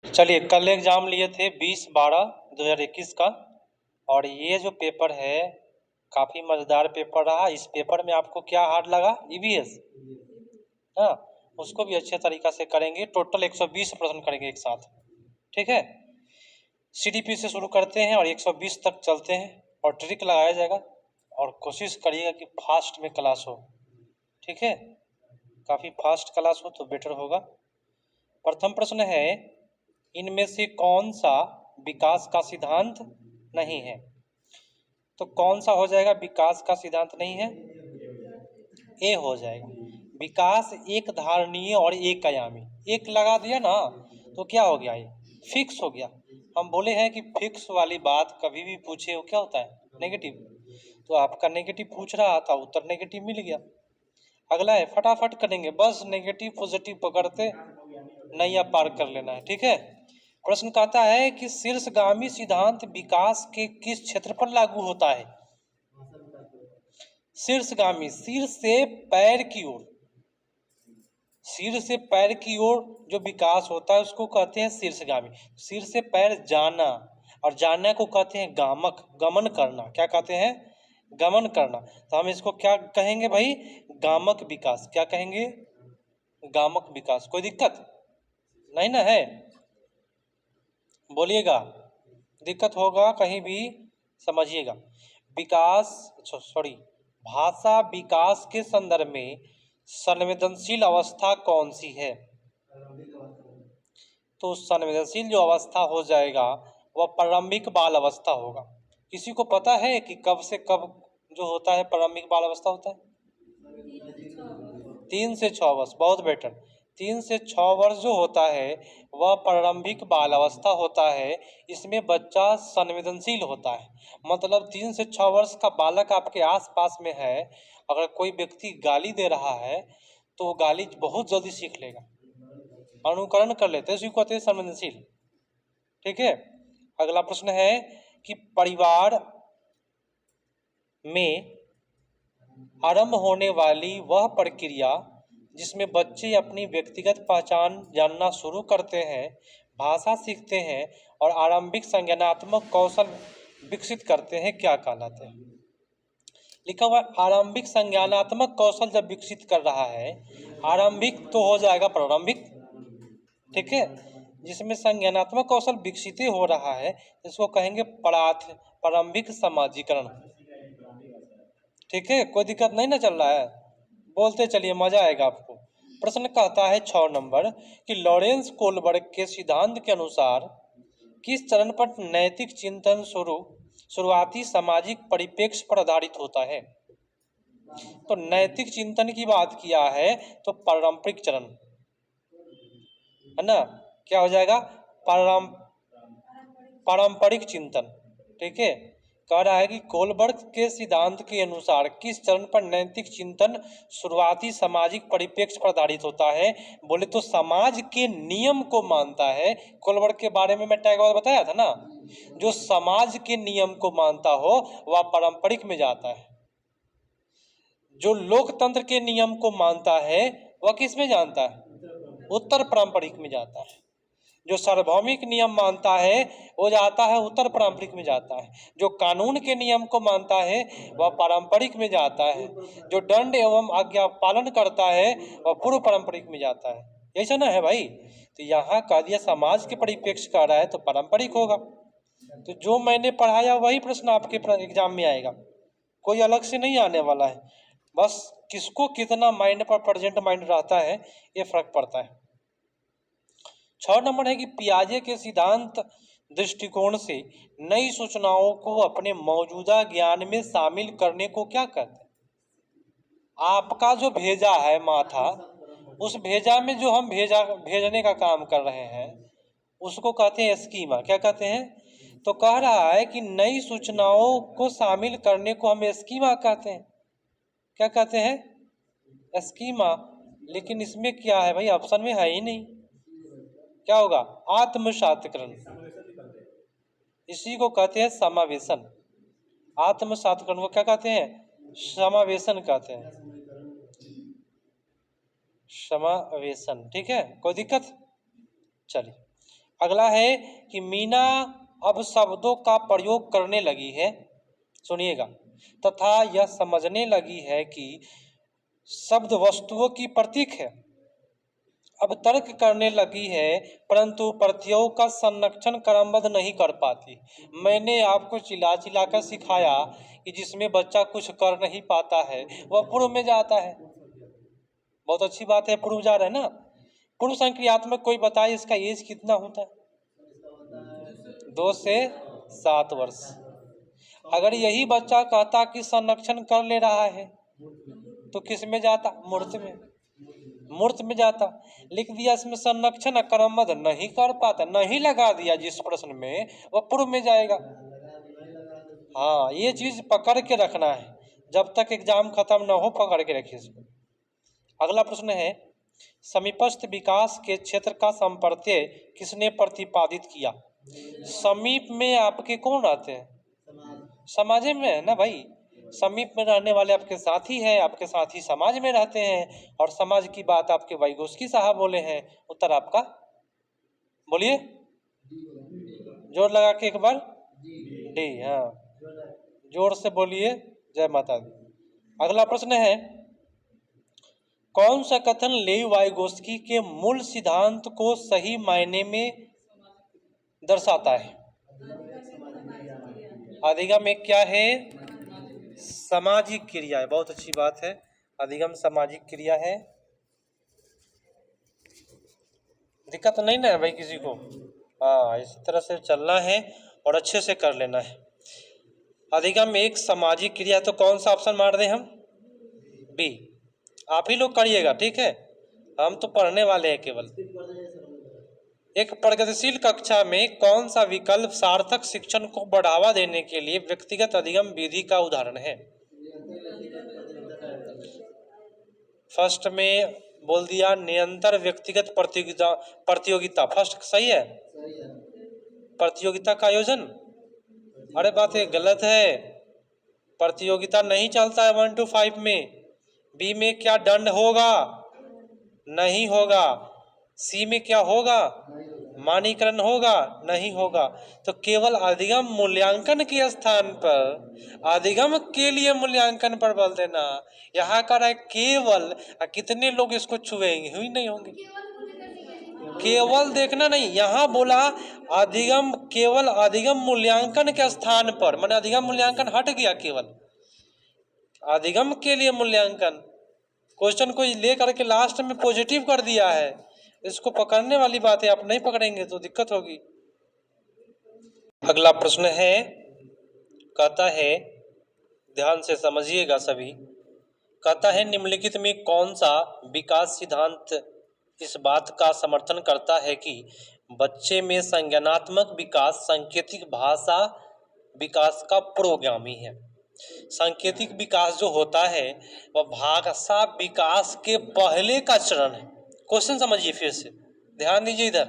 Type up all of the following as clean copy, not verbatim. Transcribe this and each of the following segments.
चलिए, कल एग्जाम लिए थे 20/12/2021 का, और ये जो पेपर है काफ़ी मज़ेदार पेपर रहा। इस पेपर में आपको क्या हार्ड लगा? ईवीएस। हाँ, उसको भी अच्छे तरीक़ा से करेंगे। टोटल 120 प्रश्न करेंगे एक साथ, ठीक है। सीडीपी से शुरू करते हैं और 120 तक चलते हैं, और ट्रिक लगाया जाएगा, और कोशिश करिएगा कि फास्ट में क्लास हो, ठीक है। काफ़ी फास्ट क्लास हो तो बेटर होगा। प्रथम प्रश्न है, इनमें से कौन सा विकास का सिद्धांत नहीं है? तो कौन सा हो जाएगा विकास का सिद्धांत नहीं है? ए हो जाएगा। विकास एक धारणीय और एक आयामी। एक लगा दिया ना तो क्या हो गया? ये फिक्स हो गया। हम बोले हैं कि फिक्स वाली बात कभी भी पूछे वो क्या होता है? नेगेटिव। तो आपका नेगेटिव पूछ रहा था, उत्तर नेगेटिव मिल गया। अगला है, फटाफट करेंगे, बस नेगेटिव पॉजिटिव पकड़ते नैया पार कर लेना है, ठीक है। प्रश्न कहता है कि शीर्षगामी सिद्धांत विकास के किस क्षेत्र पर लागू होता है? शीर्षगामी, सिर से पैर की ओर, सिर से पैर की ओर जो विकास होता है उसको कहते हैं शीर्षगामी। सिर से पैर जाना, और जाना को कहते हैं गामक, गमन करना। क्या कहते हैं? गमन करना। तो हम इसको क्या कहेंगे भाई? गामक विकास। क्या कहेंगे? गामक विकास। कोई दिक्कत नहीं ना है? बोलिएगा, दिक्कत होगा कहीं भी समझिएगा। विकास, सॉरी, भाषा विकास के संदर्भ में संवेदनशील अवस्था कौन सी है? तो संवेदनशील जो अवस्था हो जाएगा वह प्रारंभिक बाल अवस्था होगा। किसी को पता है कि कब से कब जो होता है प्रारंभिक बाल अवस्था होता है? 3 से 6 वर्ष। बहुत बेटर। 3 से 6 वर्ष जो होता है वह प्रारंभिक बाल अवस्था होता है। इसमें बच्चा संवेदनशील होता है। मतलब 3 से 6 वर्ष का बालक आपके आसपास में है, अगर कोई व्यक्ति गाली दे रहा है तो वो गाली बहुत जल्दी सीख लेगा, अनुकरण कर लेते हैं, इसी को कहते हैं संवेदनशील, ठीक है। अगला प्रश्न है कि परिवार में आरंभ होने वाली वह प्रक्रिया जिसमें बच्चे अपनी व्यक्तिगत पहचान जानना शुरू करते हैं, भाषा सीखते हैं और आरंभिक संज्ञानात्मक कौशल विकसित करते हैं, क्या कहलाते हैं? लिखा हुआ आरंभिक संज्ञानात्मक कौशल जब विकसित कर रहा है, आरंभिक तो हो जाएगा प्रारंभिक, ठीक है। जिसमें संज्ञानात्मक कौशल विकसित हो रहा है इसको कहेंगे प्रारंभिक समाजीकरण, ठीक है। कोई दिक्कत नहीं ना चल रहा है? बोलते चलिए, मजा आएगा आपको। प्रश्न कहता है 6 नंबर कि लॉरेंस कोलबर्ग के सिद्धांत के अनुसार किस चरण पर नैतिक चिंतन शुरुआती सामाजिक परिप्रेक्ष्य पर आधारित होता है? तो नैतिक चिंतन की बात किया है तो पारंपरिक चरण है ना, क्या हो जाएगा? पारंपरिक चिंतन, ठीक है। कह रहा है कि कोलबर्ग के सिद्धांत के अनुसार किस चरण पर नैतिक चिंतन शुरुआती सामाजिक परिप्रेक्ष्य पर आधारित होता है? बोले तो समाज के नियम को मानता है। कोलबर्ग के बारे में मैं टैगोर बताया था ना, जो समाज के नियम को मानता हो वह पारंपरिक में जाता है। जो लोकतंत्र के नियम को मानता है वह किस में जानता है? उत्तर पारंपरिक में जाता है। जो सार्वभौमिक नियम मानता है वो जाता है उत्तर पारंपरिक में जाता है। जो कानून के नियम को मानता है वह पारंपरिक में जाता है। जो दंड एवं आज्ञा पालन करता है वह पूर्व पारंपरिक में जाता है। ऐसा ना है भाई? तो यहाँ कह दिया समाज के परिप्रेक्ष्य का रहा है तो पारंपरिक होगा। तो जो मैंने पढ़ाया वही प्रश्न आपके एग्जाम में आएगा, कोई अलग से नहीं आने वाला है। बस किसको कितना माइंड पर प्रेजेंट माइंड रहता है ये फर्क पड़ता है। 6 नंबर है कि पियाजे के सिद्धांत दृष्टिकोण से नई सूचनाओं को अपने मौजूदा ज्ञान में शामिल करने को क्या कहते हैं? आपका जो भेजा है माथा, उस भेजा में जो हम भेजने का काम कर रहे हैं उसको कहते हैं स्कीमा। क्या कहते हैं? तो कह रहा है कि नई सूचनाओं को शामिल करने को हम स्कीमा कहते हैं। क्या कहते हैं? स्कीमा। लेकिन इसमें क्या है भाई? ऑप्शन में है ही नहीं। क्या होगा? आत्मसातीकरण। इसी को कहते हैं समावेशन। आत्मसातीकरण को क्या कहते हैं? समावेशन कहते हैं। समावेशन, ठीक है। कोई दिक्कत? चलिए, अगला है कि मीना अब शब्दों का प्रयोग करने लगी है, सुनिएगा, तथा यह समझने लगी है कि शब्द वस्तुओं की प्रतीक है। अब तर्क करने लगी है परंतु प्रत्ययों का संरक्षण क्रमबद्ध नहीं कर पाती। मैंने आपको चिल्ला चिल्ला कर सिखाया कि जिसमें बच्चा कुछ कर नहीं पाता है वह पूर्व में जाता है। बहुत अच्छी बात है, पूर्व जा रहा है ना। पूर्व संक्रियात्मक कोई बताए इसका एज कितना होता है? 2 से 7 वर्ष। अगर यही बच्चा कहता कि संरक्षण कर ले रहा है तो किस में जाता? मूर्त में। मूर्त में जाता। लिख दिया इसमें संरक्षण क्रमबद्ध नहीं कर पाता, नहीं लगा दिया जिस प्रश्न में, वह पूर्व में जाएगा। हाँ, ये चीज पकड़ के रखना है, जब तक एग्जाम खत्म ना हो पकड़ के रखिए इसको। अगला प्रश्न है, समीपस्थ विकास के क्षेत्र का संप्रत्यय किसने प्रतिपादित किया? समीप में आपके कौन रहते हैं? समाज में है ना भाई। समीप में रहने वाले आपके साथी हैं, आपके साथी समाज में रहते हैं, और समाज की बात आपके वाइगोस्की साहब बोले हैं। उत्तर आपका बोलिए, जोर लगा के एक बार। डी। हाँ, जोर से बोलिए, जय माता दी। अगला प्रश्न है, कौन सा कथन लेवी वाइगोस्की के मूल सिद्धांत को सही मायने में दर्शाता है? अधिगम में क्या है? सामाजिक क्रिया है। बहुत अच्छी बात है, अधिगम सामाजिक क्रिया है। दिक्कत नहीं ना है भाई किसी को? हाँ, इस तरह से चलना है और अच्छे से कर लेना है। अधिगम एक सामाजिक क्रिया, तो कौन सा ऑप्शन मार दें हम? बी। आप ही लोग करिएगा, ठीक है, हम तो पढ़ने वाले हैं केवल। एक प्रगतिशील कक्षा में कौन सा विकल्प सार्थक शिक्षण को बढ़ावा देने के लिए व्यक्तिगत अधिगम विधि का उदाहरण है? फर्स्ट में बोल दिया निरंतर व्यक्तिगत प्रतियोगिता। फर्स्ट सही है, प्रतियोगिता का आयोजन। अरे बात ये गलत है, प्रतियोगिता नहीं चलता है 1 to 5 में। बी में क्या दंड होगा? नहीं होगा। सी में क्या होगा? मानीकरण होगा? नहीं होगा। तो केवल अधिगम मूल्यांकन के स्थान पर अधिगम के लिए मूल्यांकन पर बल देना। यहाँ कर है केवल, कितने लोग इसको छुएंगे? ही नहीं होंगे। केवल देखना नहीं, यहाँ बोला अधिगम, केवल अधिगम मूल्यांकन के स्थान पर, माने अधिगम मूल्यांकन हट गया, केवल अधिगम के लिए मूल्यांकन। क्वेश्चन को लेकर के लास्ट में पॉजिटिव कर दिया है। इसको पकड़ने वाली बात है, आप नहीं पकड़ेंगे तो दिक्कत होगी। अगला प्रश्न है, कहता है, ध्यान से समझिएगा सभी। कहता है निम्नलिखित में कौन सा विकास सिद्धांत इस बात का समर्थन करता है कि बच्चे में संज्ञानात्मक विकास सांकेतिक भाषा विकास का पूर्वगामी है? सांकेतिक विकास जो होता है वह भाषा विकास के पहले का चरण है। क्वेश्चन समझिए फिर से, ध्यान दीजिए इधर।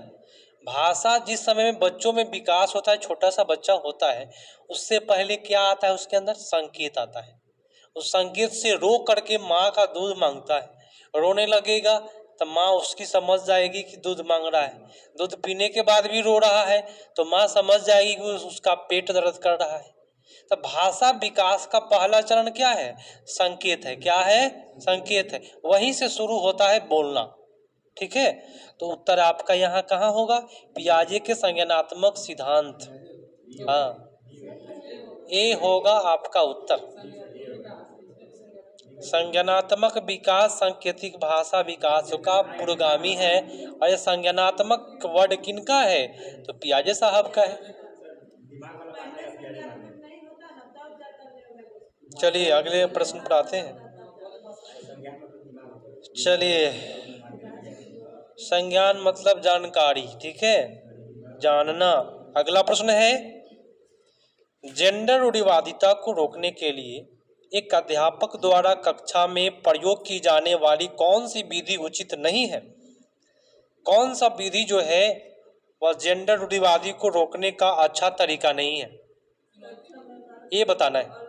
भाषा जिस समय में बच्चों में विकास होता है, छोटा सा बच्चा होता है, उससे पहले क्या आता है? उसके अंदर संकेत आता है। उस संकेत से रो करके माँ का दूध मांगता है। रोने लगेगा तो माँ उसकी समझ जाएगी कि दूध मांग रहा है। दूध पीने के बाद भी रो रहा है तो माँ समझ जाएगी कि उसका पेट दर्द कर रहा है। तो भाषा विकास का पहला चरण क्या है? संकेत है। क्या है? संकेत है। वहीं से शुरू होता है बोलना, ठीक है। तो उत्तर आपका यहाँ कहाँ होगा? पियाजे के संज्ञानात्मक सिद्धांत। हाँ, ए होगा आपका उत्तर। संज्ञानात्मक विकास सांकेतिक भाषा विकास का पुरोगामी है। और ये संज्ञानात्मक वर्ड किनका है? तो पियाजे साहब का है। चलिए अगले प्रश्न पर आते हैं। चलिए, संज्ञान मतलब जानकारी, ठीक है, जानना। अगला प्रश्न है, जेंडर रूढ़िवादिता को रोकने के लिए एक अध्यापक द्वारा कक्षा में प्रयोग की जाने वाली कौन सी विधि उचित नहीं है? कौन सा विधि जो है वह जेंडर रूढ़िवादी को रोकने का अच्छा तरीका नहीं है, ये बताना है।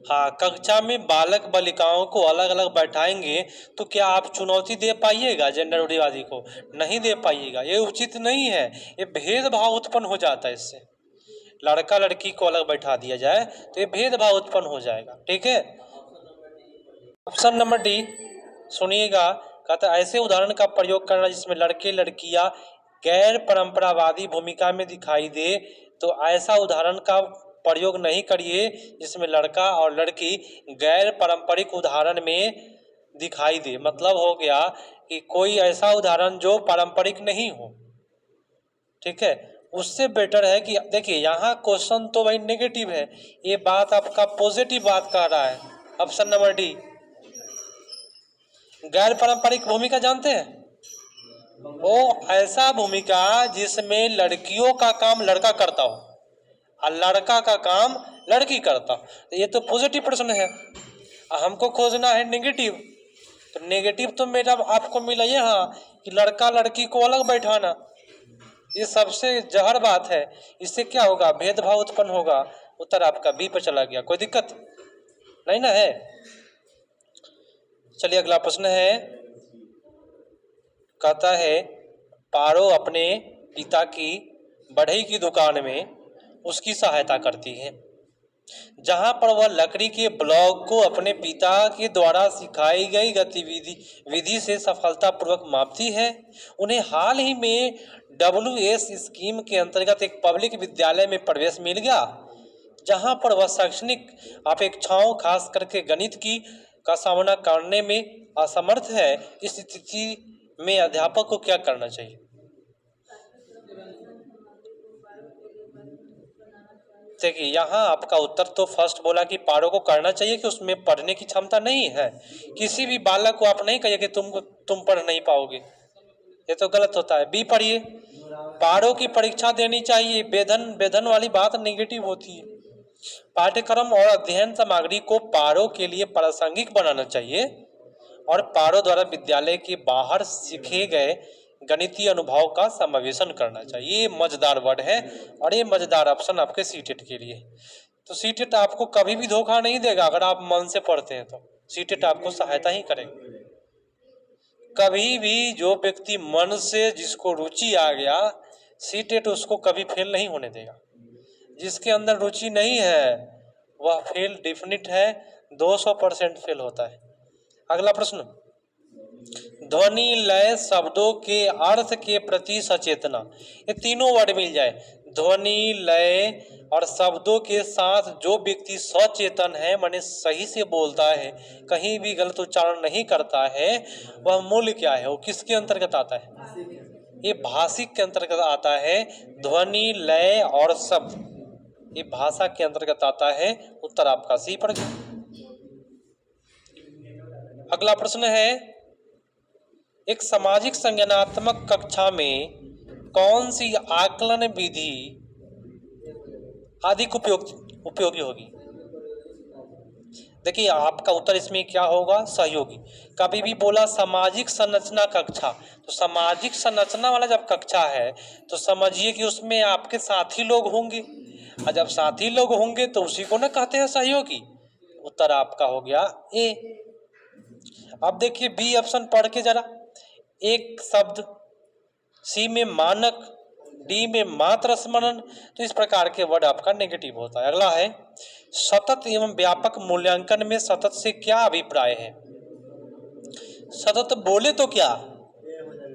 हाँ, कक्षा में बालक बालिकाओं को अलग अलग बैठाएंगे तो क्या आप चुनौती दे पाइएगा जेंडर रूढ़िवादी को? नहीं दे पाइएगा, ये उचित नहीं है, ये भेदभाव उत्पन्न हो जाता है। इससे लड़का लड़की को अलग बैठा दिया जाए तो ये भेदभाव उत्पन्न हो जाएगा। ठीक है, ऑप्शन नंबर डी सुनिएगा। कहता है ऐसे उदाहरण का प्रयोग करना जिसमें लड़के लड़कियां गैर परंपरावादी भूमिका में दिखाई दे, तो ऐसा उदाहरण का प्रयोग नहीं करिए जिसमें लड़का और लड़की गैर पारंपरिक उदाहरण में दिखाई दे। मतलब हो गया कि कोई ऐसा उदाहरण जो पारंपरिक नहीं हो। ठीक है, उससे बेटर है कि देखिए यहाँ क्वेश्चन तो भाई नेगेटिव है, ये बात आपका पॉजिटिव बात कह रहा है। ऑप्शन नंबर डी, गैर पारंपरिक भूमिका जानते हैं? वो ऐसा भूमिका जिसमें लड़कियों का काम लड़का करता हो और लड़का का काम लड़की करता हो, तो ये तो पॉजिटिव प्रश्न है। हमको खोजना है नेगेटिव, तो नेगेटिव तो मेरा आपको मिला यहाँ कि लड़का लड़की को अलग बैठाना, ये सबसे जहर बात है। इससे क्या होगा? भेदभाव उत्पन्न होगा। उत्तर आपका बी पर चला गया, कोई दिक्कत नहीं ना है। चलिए अगला प्रश्न है, कहता है पारो अपने पिता की बढ़ई की दुकान में उसकी सहायता करती है, जहां पर वह लकड़ी के ब्लॉक को अपने पिता के द्वारा सिखाई गई विधि से सफलतापूर्वक मापती है। उन्हें हाल ही में WS स्कीम के अंतर्गत एक पब्लिक विद्यालय में प्रवेश मिल गया, जहां पर वह शैक्षणिक अपेक्षाओं खास करके गणित की का सामना करने में असमर्थ है। इस स्थिति में अध्यापक को क्या करना चाहिए? देखिए यहाँ आपका उत्तर तो फर्स्ट बोला कि पारो को करना चाहिए कि उसमें पढ़ने की क्षमता नहीं है। किसी भी बालक को आप नहीं कहिए कि तुम पढ़ नहीं पाओगे, ये तो गलत होता है। बी पढ़िए, पारो की परीक्षा देनी चाहिए। वेधन वाली बात नेगेटिव होती है। पाठ्यक्रम और अध्ययन सामग्री को पारो के लिए प्रासंगिक बनाना चाहिए और पारो द्वारा विद्यालय के बाहर सीखे गए गणितीय अनुभव का समावेशन करना चाहिए। ये मजेदार वर्ड है और ये मजेदार ऑप्शन आपके सीटेट के लिए। तो सीटेट आपको कभी भी धोखा नहीं देगा। अगर आप मन से पढ़ते हैं तो सीटेट आपको सहायता ही करेगा। कभी भी जो व्यक्ति मन से, जिसको रुचि आ गया, सीटेट उसको कभी फेल नहीं होने देगा। जिसके अंदर रुचि नहीं है वह फेल डेफिनेट है, 200% फेल होता है। अगला प्रश्न, ध्वनि लय शब्दों के अर्थ के प्रति सचेतना। ये तीनों वर्ड मिल जाए, ध्वनि लय और शब्दों के साथ जो व्यक्ति सचेतन है, माने सही से बोलता है, कहीं भी गलत उच्चारण नहीं करता है, वह मूल्य क्या है? वो किसके अंतर्गत आता है? ये भाषिक के अंतर्गत आता है। ध्वनि लय और शब्द ये भाषा के अंतर्गत आता है। उत्तर आपका सी पड़ गया। अगला प्रश्न है, एक सामाजिक संज्ञानात्मक कक्षा में कौन सी आकलन विधि अधिक उपयोगी होगी? देखिए आपका उत्तर इसमें क्या होगा? सहयोगी। कभी भी बोला सामाजिक संरचना कक्षा, तो सामाजिक संरचना वाला जब कक्षा है तो समझिए कि उसमें आपके साथी लोग होंगे, और जब साथी लोग होंगे तो उसी को ना कहते हैं सहयोगी। उत्तर आपका हो गया ए। अब देखिए बी ऑप्शन पढ़ के जरा। एक शब्द, सी में मानक, डी में मात्र स्मरण, तो इस प्रकार के वर्ड आपका नेगेटिव होता है। अगला है, सतत एवं व्यापक मूल्यांकन में सतत से क्या अभिप्राय है? सतत बोले तो क्या?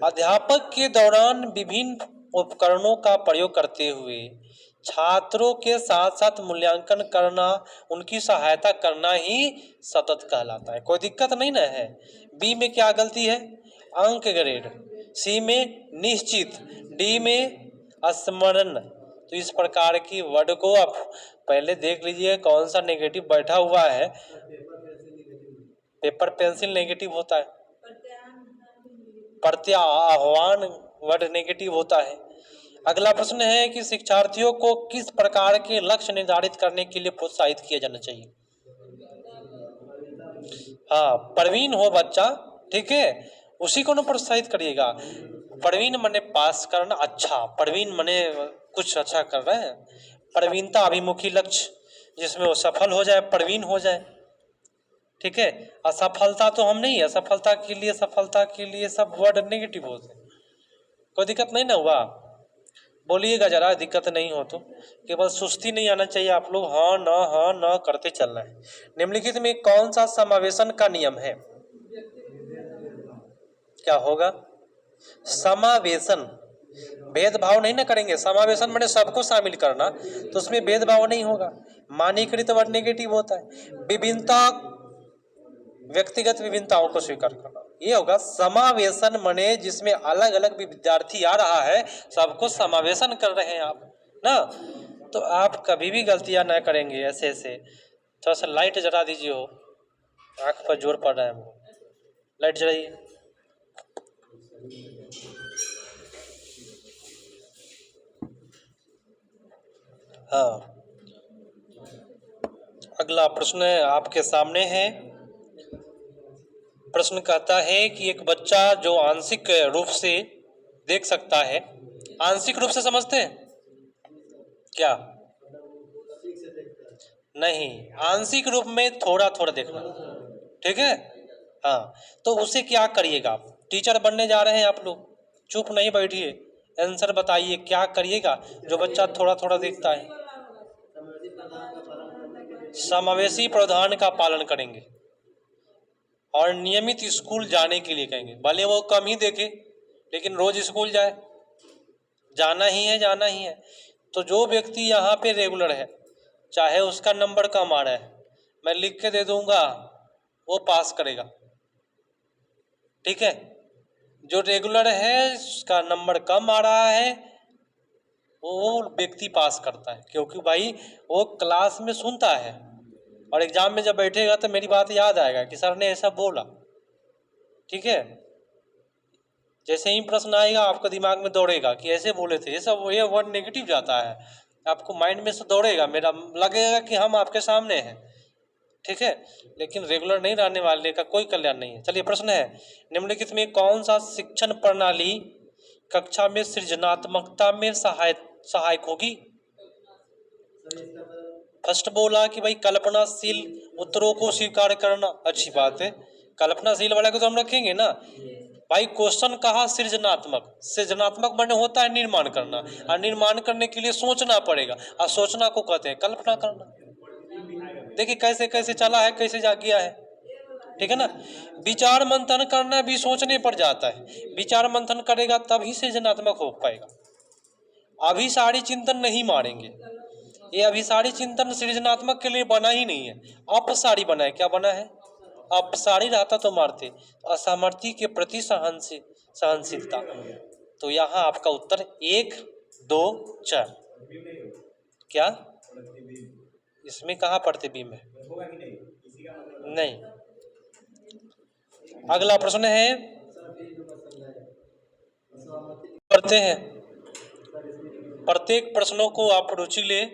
अध्यापक के दौरान विभिन्न उपकरणों का प्रयोग करते हुए छात्रों के साथ साथ मूल्यांकन करना, उनकी सहायता करना ही सतत कहलाता है। कोई दिक्कत नहीं ना है। बी में क्या गलती है? अंक ग्रेड, सी में निश्चित, डी में स्मरण। तो इस प्रकार की वर्ड को आप पहले देख लीजिए कौन सा नेगेटिव बैठा हुआ है। पेपर पेंसिल नेगेटिव होता है, प्रत्याह्वान वर्ड नेगेटिव होता है। अगला प्रश्न है कि शिक्षार्थियों को किस प्रकार के लक्ष्य निर्धारित करने के लिए प्रोत्साहित किया जाना चाहिए? हाँ, प्रवीण हो बच्चा, ठीक है, उसी को ना प्रोत्साहित करिएगा। प्रवीण मने पास करना, अच्छा, प्रवीण मने कुछ अच्छा कर रहे हैं, प्रवीणता अभिमुखी लक्ष्य, जिसमें वो सफल हो जाए, प्रवीण हो जाए। ठीक है, असफलता तो हम नहीं है, सफलता के लिए सब वर्ड नेगेटिव होते हैं। कोई दिक्कत नहीं ना हुआ? बोलिएगा जरा, दिक्कत नहीं हो तो। केवल सुस्ती नहीं आना चाहिए, आप लोग हाँ न करते चलना है। निम्नलिखित में कौन सा समावेशन का नियम है? क्या होगा? समावेशन। भेदभाव नहीं ना करेंगे, समावेशन मैंने सबको शामिल करना, तो उसमें भेदभाव नहीं होगा। मानीकृत वर्ड नेगेटिव होता है। विभिन्नता, व्यक्तिगत विभिन्नताओं को स्वीकार करना, ये होगा समावेशन। मने जिसमें अलग अलग विद्यार्थी आ रहा है, सबको समावेशन कर रहे हैं आप ना, तो आप कभी भी गलतियां ना करेंगे ऐसे ऐसे। थोड़ा सा लाइट जला दीजिए, हो आंख पर जोर पड़ रहा है हमको, लाइट जलाइए। हाँ, अगला प्रश्न आपके सामने है। प्रश्न कहता है कि एक बच्चा जो आंशिक रूप से देख सकता है, आंशिक रूप से समझते हैं क्या? नहीं, आंशिक रूप में थोड़ा थोड़ा देखना। ठीक है, हाँ, तो उसे क्या करिएगा आप? टीचर बनने जा रहे हैं आप लोग, चुप नहीं बैठिए, आंसर बताइए क्या करिएगा जो बच्चा थोड़ा थोड़ा देखता है? समावेशी प्रावधान का पालन करेंगे और नियमित स्कूल जाने के लिए कहेंगे। भले वो कम ही देखे, लेकिन रोज स्कूल जाए, जाना ही है, जाना ही है। तो जो व्यक्ति यहाँ पे रेगुलर है, चाहे उसका नंबर कम आ रहा है, मैं लिख के दे दूंगा, वो पास करेगा। ठीक है, जो रेगुलर है, उसका नंबर कम आ रहा है, वो व्यक्ति पास करता है, क्योंकि भाई वो क्लास में सुनता है और एग्जाम में जब बैठेगा तो मेरी बात याद आएगा कि सर ने ऐसा बोला। ठीक है, जैसे ही प्रश्न आएगा आपको दिमाग में दौड़ेगा कि ऐसे बोले थे, ये वर्ड नेगेटिव जाता है, आपको माइंड में से दौड़ेगा, मेरा लगेगा कि हम आपके सामने हैं। ठीक है, लेकिन रेगुलर नहीं रहने वाले का कोई कल्याण नहीं है। चलिए, प्रश्न है, निम्नलिखित में कौन सा शिक्षण प्रणाली कक्षा में सृजनात्मकता में सहायक होगी? फर्स्ट बोला कि भाई कल्पनाशील उत्तरों को स्वीकार करना, अच्छी बात है, कल्पनाशील वाले को तो हम रखेंगे ना। भाई क्वेश्चन कहा सृजनात्मक, सृजनात्मक माने होता है निर्माण करना, और निर्माण करने के लिए सोचना पड़ेगा, और सोचना को कहते हैं कल्पना करना। देखिए कैसे कैसे चला है, कैसे जा गया है। ठीक है ना, विचार मंथन करना भी सोचने पर जाता है, विचार मंथन करेगा तभी सृजनात्मक हो पाएगा। अभिसारी चिंतन नहीं मारेंगे, ये अभिसारी चिंतन सृजनात्मक के लिए बना ही नहीं है, अपसारी बना है। क्या बना है? अपसारी रहता तो मारते। असमर्थी के प्रति सहनशीलता। तो यहाँ आपका उत्तर 1, 2, 4। क्या इसमें कहाँ प्रतिबिंब है? नहीं। अगला प्रश्न है, करते हैं, प्रत्येक प्रश्नों को आप रुचि ले,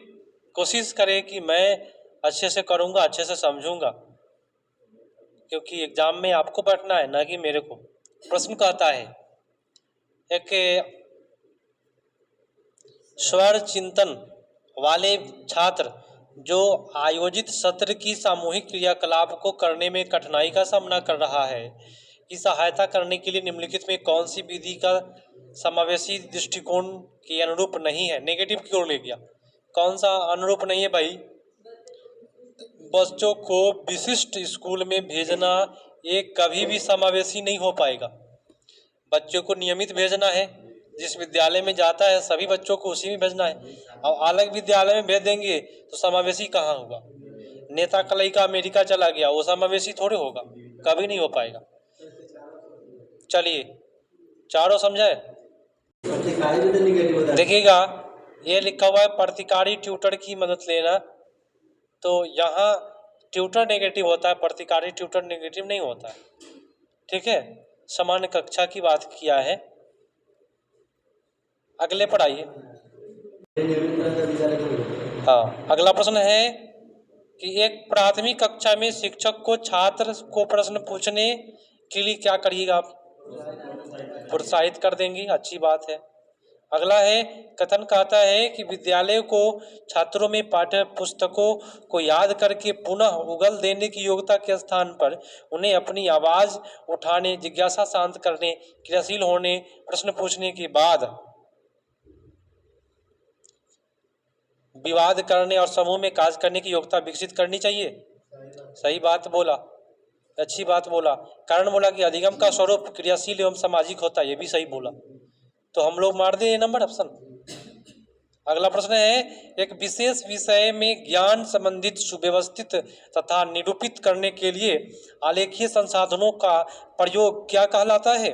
कोशिश करें कि मैं अच्छे से करूंगा, अच्छे से समझूंगा, क्योंकि एग्जाम में आपको बैठना है, ना कि मेरे को। प्रश्न कहता है, एक स्वर चिंतन वाले छात्र जो आयोजित सत्र की सामूहिक क्रियाकलाप को करने में कठिनाई का सामना कर रहा है, की सहायता करने के लिए निम्नलिखित में कौन सी विधि का समावेशी दृष्टिकोण के अनुरूप नहीं है? नेगेटिव की ओर ले गया। कौन सा अनुरूप नहीं है भाई? बच्चों को विशिष्ट स्कूल में भेजना, ये कभी भी समावेशी नहीं हो पाएगा। बच्चों को नियमित भेजना है, जिस विद्यालय में जाता है सभी बच्चों को उसी में भेजना है। अब अलग विद्यालय में भेज देंगे तो समावेशी कहाँ होगा? नेता कलई का अमेरिका चला गया, वो समावेशी थोड़े होगा, कभी नहीं हो पाएगा। चलिए, चारों समझाए? देखिएगा, ये लिखा हुआ है प्रतिकारी ट्यूटर की मदद लेना, तो यहाँ ट्यूटर नेगेटिव होता है, प्रतिकारी ट्यूटर नेगेटिव नहीं होता है। ठीक है, समान कक्षा की बात किया है। अगले पर आइए। हाँ, अगला प्रश्न है कि एक प्राथमिक कक्षा में शिक्षक को छात्र को प्रश्न पूछने के लिए क्या करिएगा आप? प्रोत्साहित कर देंगे, अच्छी बात है। अगला है कथन कहता है कि विद्यालय को छात्रों में पाठ्य पुस्तकों को याद करके पुनः उगल देने की योग्यता के स्थान पर उन्हें अपनी आवाज उठाने, जिज्ञासा शांत करने, क्रियाशील होने, प्रश्न पूछने के बाद विवाद करने और समूह में कार्य करने की योग्यता विकसित करनी चाहिए। सही बात बोला, अच्छी बात बोला। कारण बोला कि अधिगम का स्वरूप क्रियाशील एवं सामाजिक होता है, ये भी सही बोला। तो हम लोग मार दे नंबर ऑप्शन। अगला प्रश्न है, एक विशेष विषय में ज्ञान संबंधित सुव्यवस्थित तथा निरूपित करने के लिए आलेखीय संसाधनों का प्रयोग क्या कहलाता है?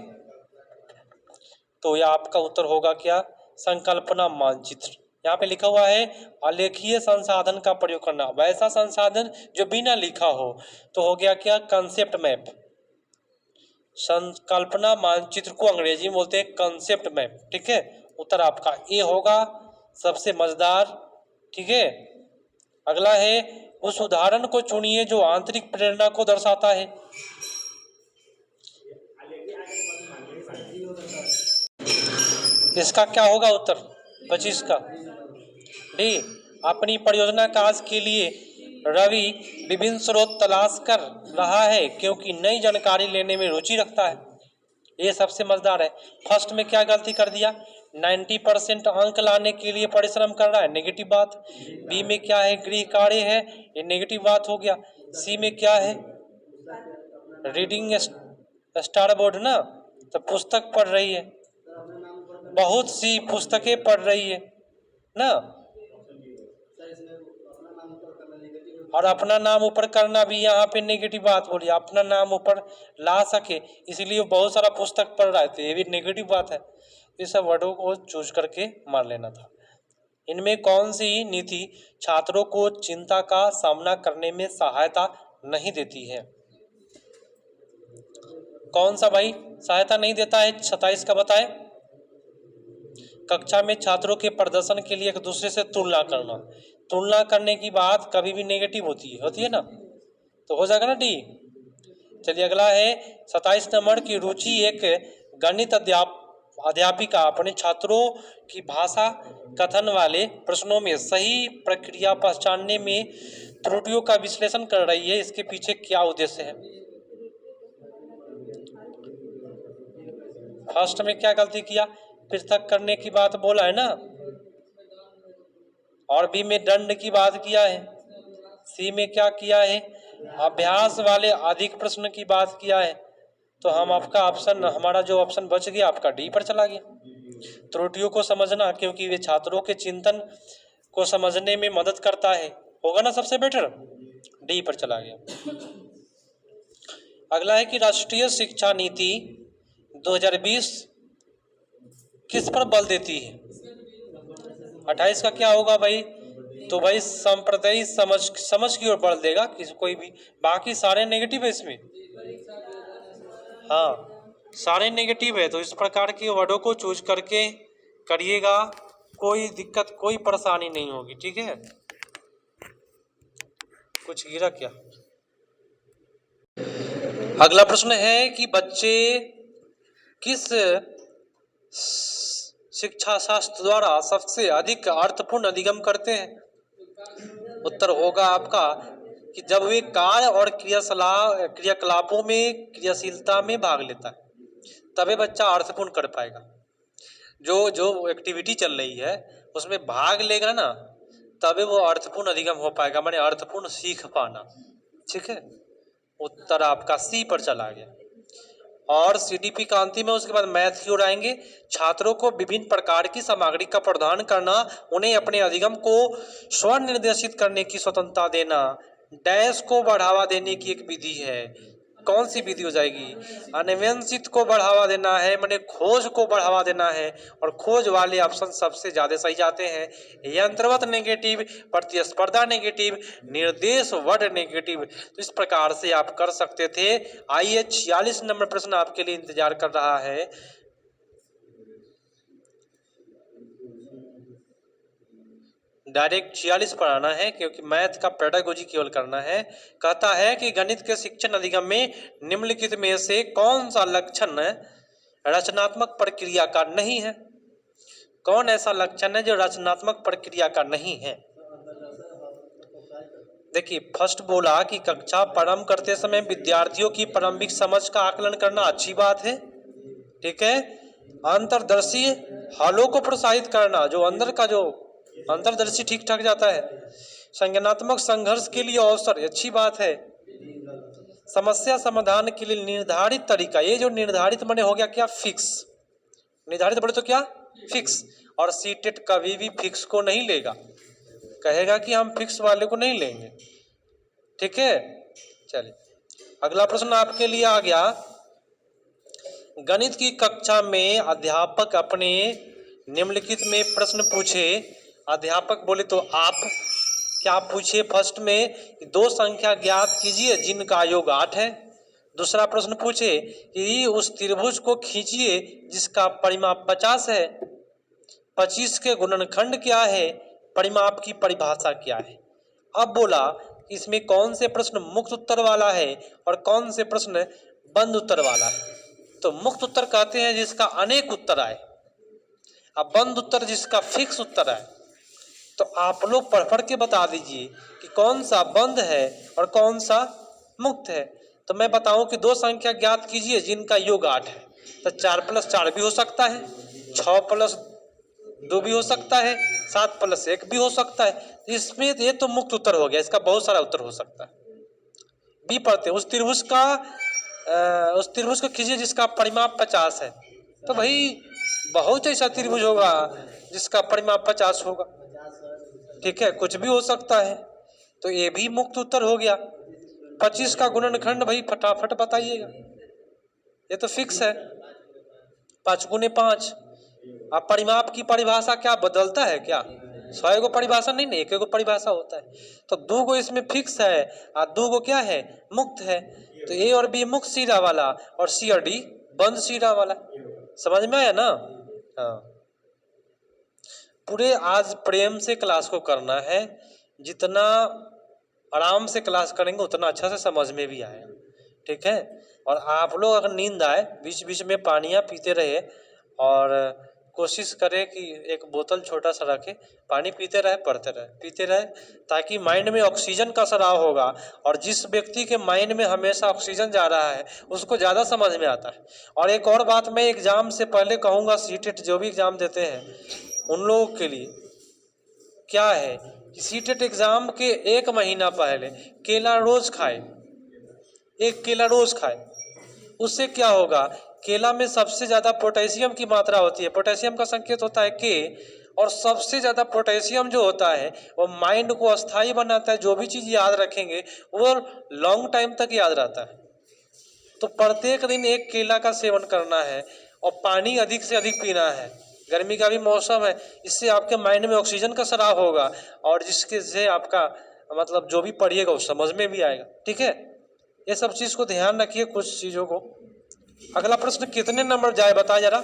तो यह आपका उत्तर होगा क्या? संकल्पना मानचित्र। यहाँ पे लिखा हुआ है आलेखीय संसाधन का प्रयोग करना, वैसा संसाधन जो बिना लिखा हो, तो हो गया क्या? Concept map. संकल्पना मानचित्र को अंग्रेजी में बोलते हैं कंसेप्ट मैप। ठीक है, उत्तर आपका ए होगा, सबसे मजेदार। ठीक है, अगला है, उस उदाहरण को चुनिए जो आंतरिक प्रेरणा को दर्शाता है। इसका क्या होगा उत्तर 25 का? डी, अपनी परियोजना कार्य के लिए रवि विभिन्न स्रोत तलाश कर रहा है क्योंकि नई जानकारी लेने में रुचि रखता है। ये सबसे मजेदार है। फर्स्ट में क्या गलती कर दिया? 90% अंक लाने के लिए परिश्रम कर रहा है, नेगेटिव बात। बी में क्या है? गृह कार्य है, ये नेगेटिव बात हो गया। सी में क्या है? रीडिंग स्टार बोर्ड ना, तो पुस्तक पढ़ रही है, बहुत सी पुस्तकें पढ़ रही है ना, और अपना नाम ऊपर करना भी यहाँ पे नेगेटिव बात बोली। अपना नाम ऊपर ला सके इसलिए बहुत सारा पुस्तक पढ़ रहा है, तो ये भी नेगेटिव बात है। ये सब वर्डों को चूज करके मार लेना था। इनमें कौन सी नीति छात्रों को चिंता का सामना करने में सहायता नहीं देती है? कौन सा भाई सहायता नहीं देता है? 27 का बताए। कक्षा में छात्रों के प्रदर्शन के लिए एक दूसरे से तुलना करना। तुलना करने की बात कभी भी नेगेटिव होती है ना, तो हो जाएगा ना डी। चलिए अगला है 27 नंबर की, रुचि एक गणित अध्यापिका अपने छात्रों की भाषा कथन वाले प्रश्नों में सही प्रक्रिया पहचानने में त्रुटियों का विश्लेषण कर रही है, इसके पीछे क्या उद्देश्य है? फर्स्ट में क्या गलती किया? पृथक करने की बात बोला है ना, और बी में दंड की बात किया है। सी में क्या किया है? अभ्यास वाले अधिक प्रश्न की बात किया है। तो हम आपका ऑप्शन, हमारा जो ऑप्शन बच गया आपका डी पर चला गया। त्रुटियों को समझना, क्योंकि वे छात्रों के चिंतन को समझने में मदद करता है, होगा ना सबसे बेटर, डी पर चला गया। अगला है कि राष्ट्रीय शिक्षा नीति 2020 किस पर बल देती है? 28 का क्या होगा भाई? तो भाई संप्रदाय समझ की ओर बल देगा, किसी कोई भी। बाकी सारे नेगेटिव है इसमें, हाँ सारे नेगेटिव है, तो इस प्रकार के वर्डों को चूज करके करिएगा, कोई दिक्कत कोई परेशानी नहीं होगी। ठीक है, कुछ गिरा क्या? अगला प्रश्न है कि बच्चे किस शिक्षा शास्त्र द्वारा सबसे अधिक अर्थपूर्ण अधिगम करते हैं? उत्तर होगा आपका कि जब वे कार्य और क्रियाकलापों में क्रियाशीलता में भाग लेता है, तभी बच्चा अर्थपूर्ण कर पाएगा। जो एक्टिविटी चल रही है उसमें भाग लेगा ना, तभी वो अर्थपूर्ण अधिगम हो पाएगा, माने अर्थपूर्ण सीख पाना। ठीक है, उत्तर आपका सी पर चला गया। और सीडीपी का अंतिम है, उसके बाद मैथ की ओर आएंगे। छात्रों को विभिन्न प्रकार की सामग्री का प्रदान करना, उन्हें अपने अधिगम को स्व निर्देशित करने की स्वतंत्रता देना, डैश को बढ़ावा देने की एक विधि है। कौन सी विधि हो जाएगी? अन्वेषित को बढ़ावा देना है, माने खोज को बढ़ावा देना है, और खोज वाले ऑप्शन सबसे ज्यादा सही जाते हैं। यंत्रवत नेगेटिव, प्रतिस्पर्धा नेगेटिव, निर्देश वर्ड नेगेटिव। तो इस प्रकार से आप कर सकते थे। आइए 46 नंबर प्रश्न आपके लिए इंतजार कर रहा है। डायरेक्ट 46 पर आना है, क्योंकि मैथ का पेडागोजी केवल करना है। कहता है कि गणित के शिक्षण अधिगम में निम्नलिखित में से कौन सा लक्षण रचनात्मक प्रक्रिया का नहीं है? कौन ऐसा लक्षण है जो रचनात्मक प्रक्रिया का नहीं है? देखिए, फर्स्ट बोला कि कक्षा प्रारंभ करते समय विद्यार्थियों की प्रारंभिक समझ का आकलन करना अच्छी बात है, ठीक है। अंतर्दर्शी हालों को प्रोत्साहित करना, जो अंदर का जो अंतर्दर्शी ठीक ठाक जाता है। संज्ञानात्मक संघर्ष के लिए अवसर, अच्छी बात है। समस्या समाधान के लिए निर्धारित तरीका, ये जो निर्धारित माने हो गया क्या, फिक्स। निर्धारित बोले तो क्या, फिक्स। और सीटेट कभी भी फिक्स को नहीं लेगा, कहेगा कि हम फिक्स वाले को नहीं लेंगे, ठीक है। चलिए अगला प्रश्न आपके लिए आ गया। गणित की कक्षा में अध्यापक अपने निम्नलिखित में प्रश्न पूछे। अध्यापक बोले तो आप क्या पूछे, फर्स्ट में दो संख्या ज्ञात कीजिए जिनका योग 8 है। दूसरा प्रश्न पूछे कि उस त्रिभुज को खींचिए जिसका परिमाप 50 है। 25 के गुणनखंड क्या है, परिमाप की परिभाषा क्या है। अब बोला इसमें कौन से प्रश्न मुक्त उत्तर वाला है और कौन से प्रश्न बंद उत्तर वाला है। तो मुक्त उत्तर कहते हैं जिसका अनेक उत्तर आए, अब बंद उत्तर जिसका फिक्स उत्तर आए। तो आप लोग पढ़ के बता दीजिए कि कौन सा बंद है और कौन सा मुक्त है। तो मैं बताऊं कि दो संख्या ज्ञात कीजिए जिनका योग 8 है। तो 4 + 4 भी हो सकता है, 6 + 2 भी हो सकता है, 7 + 1 भी हो सकता है। इसमें ये तो मुक्त उत्तर हो गया, इसका बहुत सारा उत्तर हो सकता है। बी पढ़ते उस त्रिभुज को खींचिए जिसका परिमाप 50 है। तो भाई बहुत ऐसा त्रिभुज होगा जिसका परिमाप 50 होगा, ठीक है, कुछ भी हो सकता है। तो ये भी मुक्त उत्तर हो गया। 25 का गुणनखंड भाई फटाफट बताइएगा, ये तो फिक्स है, 5 × 5। अब परिमाप की परिभाषा क्या बदलता है क्या, 100 गो परिभाषा नहीं, एक गो परिभाषा होता है। तो 2 गो इसमें फिक्स है और 2 गो क्या है, मुक्त है। तो ए और बी मुक्त सीधा वाला और सी और डी बंद सीधा वाला। समझ में आया ना? हाँ, पूरे आज प्रेम से क्लास को करना है, जितना आराम से क्लास करेंगे उतना अच्छा से समझ में भी आएगा, ठीक है। और आप लोग अगर नींद आए बीच बीच में पानियाँ पीते रहे और कोशिश करें कि एक बोतल छोटा सा रखे, पानी पीते रहे, पढ़ते रहे, पीते रहे, ताकि माइंड में ऑक्सीजन का सराव होगा। और जिस व्यक्ति के माइंड में हमेशा ऑक्सीजन जा रहा है उसको ज़्यादा समझ में आता है। और एक और बात मैं एग्ज़ाम से पहले कहूँगा, सीटेट जो भी एग्ज़ाम देते हैं उन लोगों के लिए क्या है कि सीटेट एग्ज़ाम के 1 महीना पहले केला रोज़ खाए, 1 केला रोज़ खाए। उससे क्या होगा, केला में सबसे ज़्यादा पोटेशियम की मात्रा होती है, पोटेशियम का संकेत होता है के, और सबसे ज़्यादा पोटेशियम जो होता है वो माइंड को अस्थायी बनाता है। जो भी चीज़ याद रखेंगे वो लॉन्ग टाइम तक याद रहता है। तो प्रत्येक दिन 1 केला का सेवन करना है और पानी अधिक से अधिक पीना है। गर्मी का भी मौसम है, इससे आपके माइंड में ऑक्सीजन का सराव होगा और जिसके से आपका मतलब जो भी पढ़िएगा वो समझ में भी आएगा, ठीक है। ये सब चीज़ को ध्यान रखिए, कुछ चीज़ों को। अगला प्रश्न कितने नंबर जाए बताए जरा।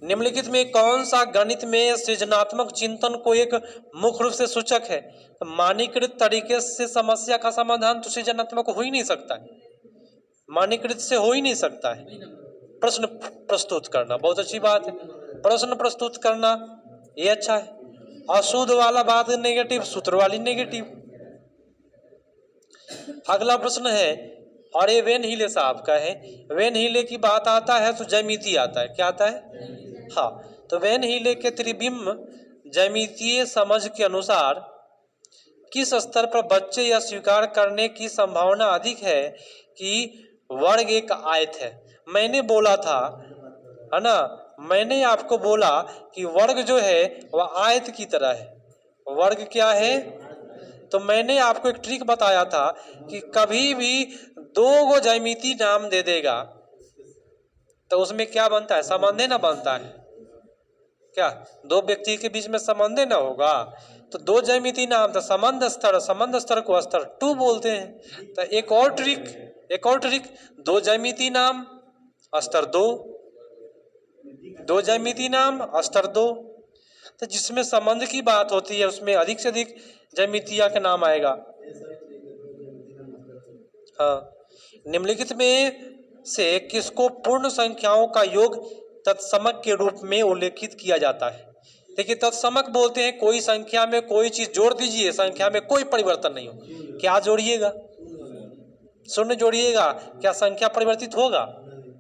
निम्नलिखित में कौन सा गणित में सृजनात्मक चिंतन को एक मुख्य रूप से सूचक है। तो मानकीकृत तरीके से समस्या का समाधान तो सृजनात्मक हो ही नहीं सकता है, मानकीकृत से हो ही नहीं सकता है। प्रश्न प्रस्तुत करना बहुत अच्छी बात है, प्रश्न प्रस्तुत करना ये अच्छा है। अशुद्ध वाला बात नेगेटिव, सूत्र वाली नेगेटिव। अगला प्रश्न है, और ये वेन हीले साहब का है। वेन हीले की बात आता है तो ज्यामिति आता है, क्या आता है, हाँ। तो वेन हीले के त्रिबिंब ज्यामितीय समझ के अनुसार किस स्तर पर बच्चे यह स्वीकार करने की संभावना अधिक है कि वर्ग एक आयत है। मैंने बोला था, है ना, मैंने आपको बोला कि वर्ग जो है वह आयत की तरह है। वर्ग क्या है, तो मैंने आपको एक ट्रिक बताया था कि कभी भी 2 गो ज्यामिति नाम दे देगा तो उसमें क्या बनता है, संबंध ना बनता है। क्या 2 व्यक्ति के बीच में संबंध ना होगा तो 2 ज्यामिति नाम, तो संबंध स्तर को स्तर 2 बोलते हैं। तो एक और ट्रिक 2 ज्यामिति नाम स्तर 2, 2 ज्यामिति नाम स्तर 2। तो जिसमें संबंध की बात होती है उसमें अधिक से अधिक ज्यामितिया का नाम आएगा। हाँ, निम्नलिखित में से किसको पूर्ण संख्याओं का योग तत्समक के रूप में उल्लेखित किया जाता है। देखिए, तत्समक बोलते हैं कोई संख्या में कोई चीज जोड़ दीजिए, संख्या में कोई परिवर्तन नहीं हो। क्या जोड़िएगा? शून्य जोड़िएगा, क्या संख्या परिवर्तित होगा?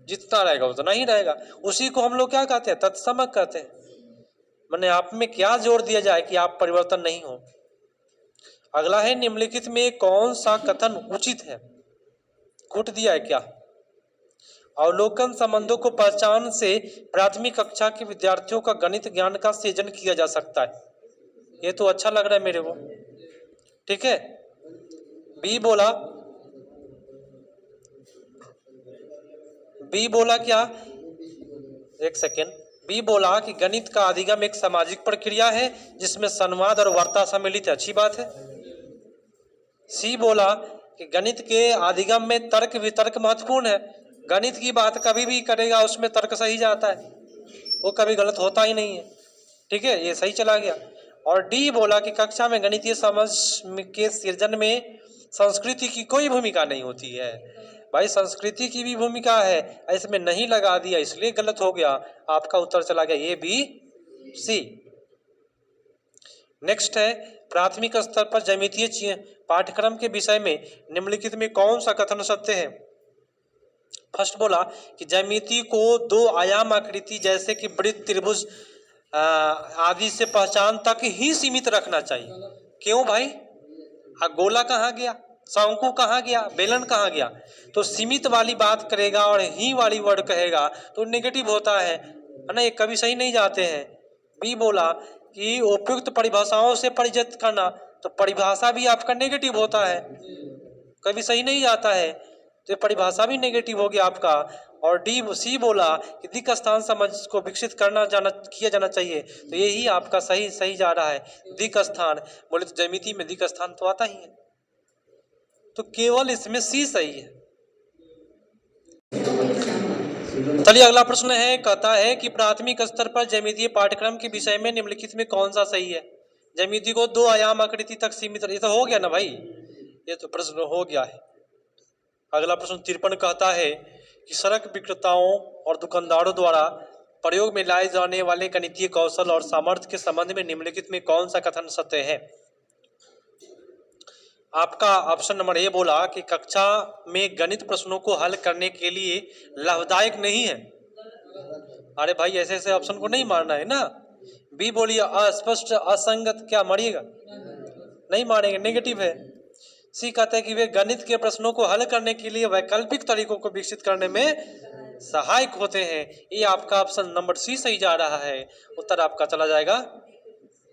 जितना रहेगा उतना ही रहेगा। उसी को हम लोग क्या कहते हैं? तत्समक कहते हैं। माने आप में क्या जोड़ दिया जाए कि आप परिवर्तन नहीं हो। अगला है, निम्नलिखित में कौन सा कथन उचित है? कूट दिया है क्या? अवलोकन संबंधों को पहचान से प्राथमिक कक्षा के विद्यार्थियों का गणित ज्ञान का सृजन किया जा सकता है। ये तो अच्छा लग रहा है मेरे को। ठीक है, बी बोला, बी बोला क्या? एक सेकेंड। बी बोला कि गणित का अधिगम एक सामाजिक प्रक्रिया है जिसमें संवाद और वार्ता सम्मिलित है। अच्छी बात है। सी बोला कि गणित के अधिगम में तर्क वितर्क महत्वपूर्ण है। गणित की बात कभी भी करेगा उसमें तर्क सही जाता है, वो कभी गलत होता ही नहीं है। ठीक है, ये सही चला गया। और डी बोला कि कक्षा में गणितीय समझ के सृजन में संस्कृति की कोई भूमिका नहीं होती है। भाई, संस्कृति की भी भूमिका है, इसमें नहीं लगा दिया इसलिए गलत हो गया। आपका उत्तर चला गया ए, बी, सी। नेक्स्ट है, प्राथमिक स्तर पर ज्यामितीय पाठ्यक्रम के विषय में निम्नलिखित में कौन सा कथन सत्य है? फर्स्ट बोला कि ज्यामिति को दो आयाम आकृति जैसे कि वृत्त, त्रिभुज आदि से पहचान तक ही सीमित रखना चाहिए। क्यों भाई? गोला कहाँ गया, शंकु कहाँ गया, बेलन कहाँ गया? तो सीमित वाली बात करेगा और ही वाली वर्ड कहेगा तो नेगेटिव होता है ना, ये कभी सही नहीं जाते हैं। बी बोला कि उपयुक्त परिभाषाओं से परिचित करना, तो परिभाषा भी आपका नेगेटिव होता है, कभी सही नहीं जाता है, तो परिभाषा भी नेगेटिव हो गया आपका। और डी सी बोला कि दिक् स्थान समझ को विकसित किया जाना चाहिए, तो यही आपका सही जा रहा है। दिक् स्थान बोले तो ज्यामिति में दिक् स्थान तो आता ही है, तो केवल इसमें सी सही है। चलिए अगला प्रश्न है, कहता है कि प्राथमिक स्तर पर ज्यामितीय पाठ्यक्रम के विषय में निम्नलिखित में कौन सा सही है? ज्यामिति को दो आयाम आकृति तक सीमित, ये तो हो गया ना भाई, ये तो प्रश्न हो गया है। अगला प्रश्न 53 कहता है कि सड़क विक्रेताओं और दुकानदारों द्वारा प्रयोग में लाए जाने वाले गणितीय कौशल और सामर्थ्य के संबंध में निम्नलिखित में कौन सा कथन सत्य है? आपका ऑप्शन नंबर ए बोला कि कक्षा में गणित प्रश्नों को हल करने के लिए लाभदायक नहीं है। अरे भाई, ऐसे ऐसे ऑप्शन को नहीं मारना है ना। बी बोलिए अस्पष्ट असंगत, क्या मारिएगा? नहीं मारेंगे, नेगेटिव है। सी कहते हैं कि वे गणित के प्रश्नों को हल करने के लिए वैकल्पिक तरीकों को विकसित करने में सहायक होते हैं। ये आपका ऑप्शन नंबर सी सही जा रहा है। उत्तर आपका चला जाएगा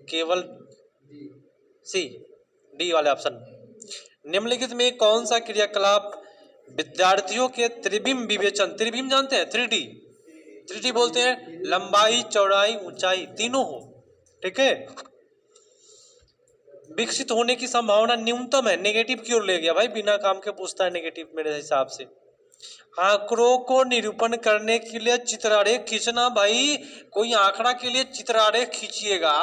केवल सी, डी वाले ऑप्शन। निम्नलिखित में कौन सा क्रियाकलाप विद्यार्थियों के त्रिविम विवेचन, त्रिविम जानते हैं? 3D बोलते हैं, लंबाई, चौड़ाई, ऊंचाई तीनों हो, ठीक है, विकसित होने की संभावना न्यूनतम है। नेगेटिव की ओर ले गया भाई, बिना काम के पूछता है नेगेटिव मेरे हिसाब से। आंकड़ों को निरूपण करने के लिए चित्रारेख खींचना, भाई कोई आंकड़ा के लिए चित्रारेख खींचिएगा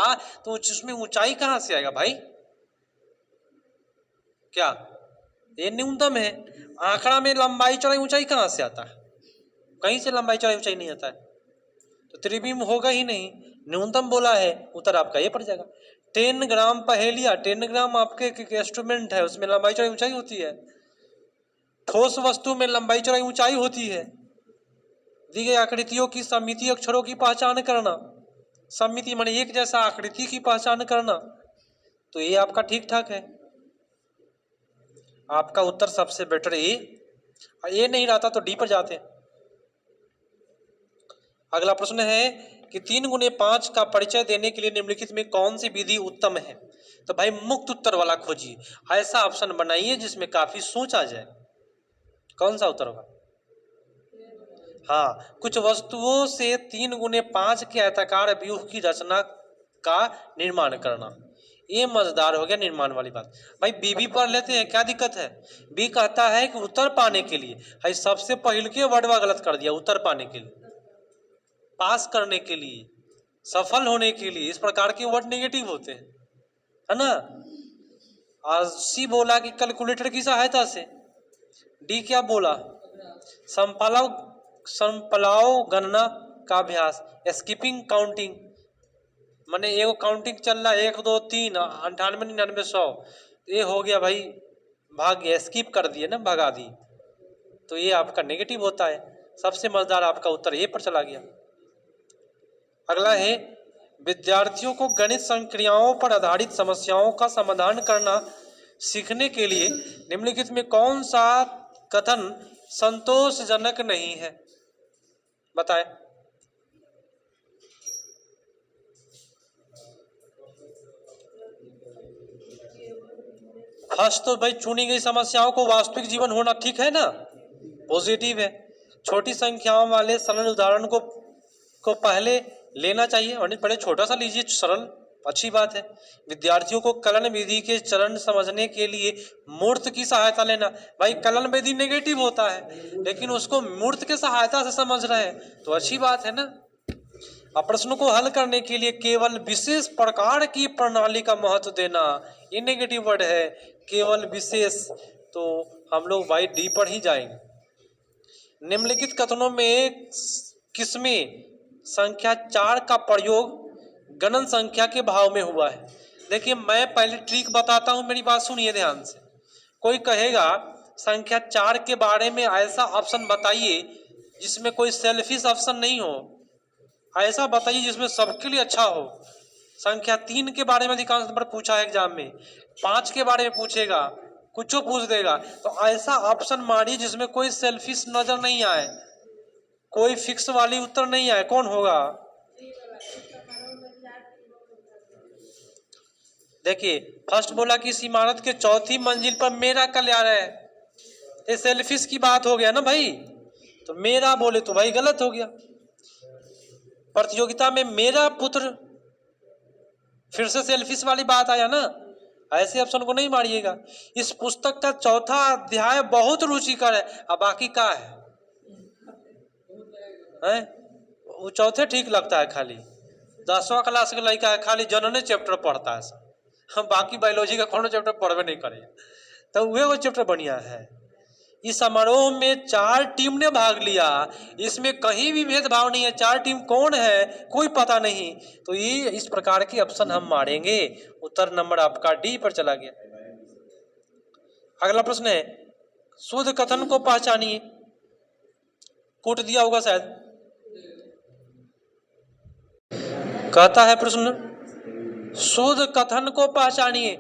तो उसमें ऊंचाई कहां से आएगा भाई? क्या ये न्यूनतम है? आंकड़ा में लंबाई चौड़ाई ऊंचाई कहां से आता है? कहीं से लंबाई चौड़ाई ऊंचाई नहीं आता है, तो त्रिविम होगा ही नहीं। न्यूनतम बोला है, उत्तर आपका ये पड़ जाएगा। 10 ग्राम पहेलिया, 10 ग्राम आपके इंस्ट्रूमेंट है, उसमें लंबाई चौड़ाई ऊंचाई होती है। ठोस वस्तु में लंबाई चौड़ाई ऊंचाई होती है। दी गई आकृतियों की सममिति अक्षरों की पहचान करना, सममिति माने एक जैसा आकृति की पहचान करना, तो ये आपका ठीक ठाक है। आपका उत्तर सबसे बेटर ए नहीं रहता तो डी पर जाते हैं। अगला प्रश्न है कि 3 गुने 5 का परिचय देने के लिए निम्नलिखित में कौन सी विधि उत्तम है? तो भाई मुक्त उत्तर वाला खोजिए, ऐसा ऑप्शन बनाइए जिसमें काफी सोच आ जाए। कौन सा उत्तर होगा? हाँ, कुछ वस्तुओं से 3 गुने 5 के आयताकार व्यूह की रचना का निर्माण करना, ये मजेदार हो गया निर्माण वाली बात। भाई बी पढ़ लेते हैं, क्या दिक्कत है? बी कहता है कि उत्तर पाने के लिए, भाई सबसे पहले के वर्डवा गलत कर दिया। उत्तर पाने के लिए, पास करने के लिए, सफल होने के लिए, इस प्रकार के वर्ड नेगेटिव होते हैं, है ना। और सी बोला कि कैलकुलेटर की सहायता से। डी क्या बोला? संपलाव गणना का अभ्यास। स्किपिंग काउंटिंग माने एगो काउंटिंग चल रहा है 1 2 3 98 99 100, ये हो गया भाई, भाग गया, स्किप कर दिए ना, भगा दी, तो ये आपका नेगेटिव होता है। सबसे मजेदार आपका उत्तर ए पर चला गया। अगला है विद्यार्थियों को गणित संक्रियाओं पर आधारित समस्याओं का समाधान करना सीखने के लिए निम्नलिखित में कौन सा कथन संतोषजनक नहीं है, बताएं। फर्स्ट तो भाई चुनी गई समस्याओं को वास्तविक जीवन होना ठीक है ना, पॉजिटिव है। छोटी संख्याओं वाले सरल उदाहरण को पहले लेना चाहिए, और पहले छोटा सा लीजिए सरल, अच्छी बात है। विद्यार्थियों को कलन विधि के चरण समझने के लिए मूर्त की सहायता लेना। भाई कलन विधि नेगेटिव होता है, लेकिन उसको मूर्त के सहायता से समझ रहे हैं तो अच्छी बात है ना। अब प्रश्नों को हल करने के लिए केवल विशेष प्रकार की प्रणाली का महत्व देना, ये नेगेटिव वर्ड है, केवल विशेष, तो हम लोग भाई डी पर ही जाएंगे। निम्नलिखित कथनों में किसमें संख्या 4 का प्रयोग गणन संख्या के भाव में हुआ है। देखिए मैं पहले ट्रिक बताता हूं, मेरी बात सुनिए ध्यान से। कोई कहेगा संख्या 4 के बारे में ऐसा ऑप्शन बताइए जिसमें कोई सेल्फिश ऑप्शन नहीं हो, ऐसा बताइए जिसमें सबके लिए अच्छा हो। संख्या 3 के बारे में अधिकांश नंबर पूछा है एग्जाम में, 5 के बारे में पूछेगा, कुछ पूछ देगा, तो ऐसा ऑप्शन मारिए जिसमें कोई सेल्फिश नजर नहीं आए, कोई फिक्स वाली उत्तर नहीं आए। कौन होगा? देखिए फर्स्ट बोला कि इस इमारत के चौथी मंजिल पर मेरा कल्याण है, ये सेल्फिश की बात हो गया ना भाई, तो मेरा बोले तो भाई गलत हो गया। प्रतियोगिता में मेरा पुत्र, फिर से सेल्फिश वाली बात आया ना, ऐसे ऑप्शन को नहीं मारिएगा। इस पुस्तक का चौथा अध्याय बहुत रुचिकर है, अब बाकी का है? वो चौथे ठीक लगता है, खाली 10वां क्लास का लड़का है, खाली जनरल चैप्टर पढ़ता है, हम बाकी बायोलॉजी का कौन चैप्टर पढ़वे नहीं करेगा, तो वो चैप्टर बढ़िया है। इस समारोह में 4 टीम ने भाग लिया, इसमें कहीं भी भेदभाव नहीं है, 4 टीम कौन है कोई पता नहीं, तो ये इस प्रकार के ऑप्शन हम मारेंगे। उत्तर नंबर आपका डी पर चला गया। अगला प्रश्न है शुद्ध कथन को पहचानिए, कोट दिया होगा शायद, कहता है प्रश्न शुद्ध कथन को पहचानिए।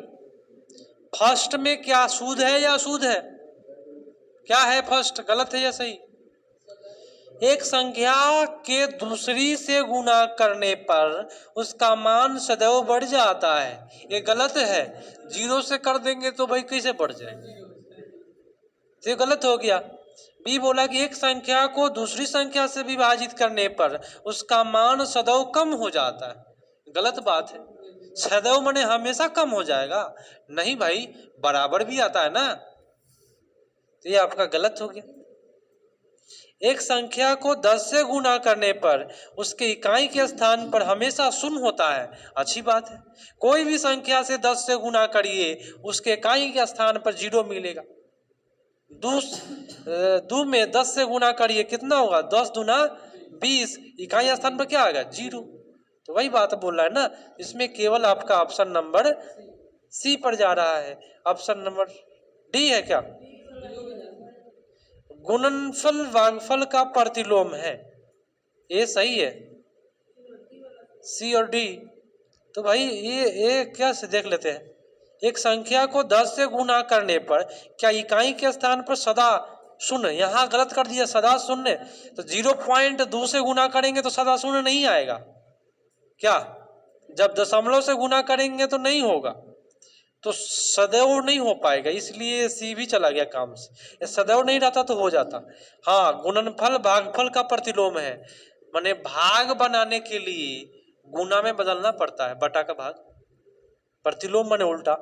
फर्स्ट में क्या शुद्ध है या अशुद्ध है? क्या है फर्स्ट, गलत है या सही? एक संख्या के दूसरी से गुना करने पर उसका मान सदैव बढ़ जाता है, ये गलत है। 0 से कर देंगे तो भाई कैसे बढ़ जाएंगे, ये गलत हो गया। बी बोला कि एक संख्या को दूसरी संख्या से विभाजित करने पर उसका मान सदैव कम हो जाता है, गलत बात है। सदैव माने हमेशा कम हो जाएगा, नहीं भाई बराबर भी आता है ना, तो ये आपका गलत हो गया। एक संख्या को 10 से गुना करने पर उसके इकाई के स्थान पर हमेशा शून्य होता है, अच्छी बात है। कोई भी संख्या से 10 से गुना करिए उसके इकाई के स्थान पर 0 मिलेगा। 2 में 10 से गुना करिए कितना होगा, 10 दूना 20, इकाई स्थान पर क्या आएगा 0, तो वही बात बोल रहा है ना। इसमें केवल आपका ऑप्शन नंबर सी पर जा रहा है, ऑप्शन नंबर डी है क्या, गुणनफल भागफल का प्रतिलोम है, ये सही है, सी और डी। तो भाई ये क्या से देख लेते हैं, एक संख्या को 10 से गुना करने पर क्या इकाई के स्थान पर सदा शून्य, यहाँ गलत कर दिया सदा शून्य, तो 0.2 से गुना करेंगे तो सदा शून्य नहीं आएगा क्या, जब दशमलव से गुना करेंगे तो नहीं होगा, तो सदैव नहीं हो पाएगा, इसलिए सी भी चला गया काम से। सदैव नहीं रहता तो हो जाता। हाँ गुणनफल भागफल का प्रतिलोम है, माने भाग बनाने के लिए गुना में बदलना पड़ता है, बटा का भाग, प्रतिलोम माने उल्टा।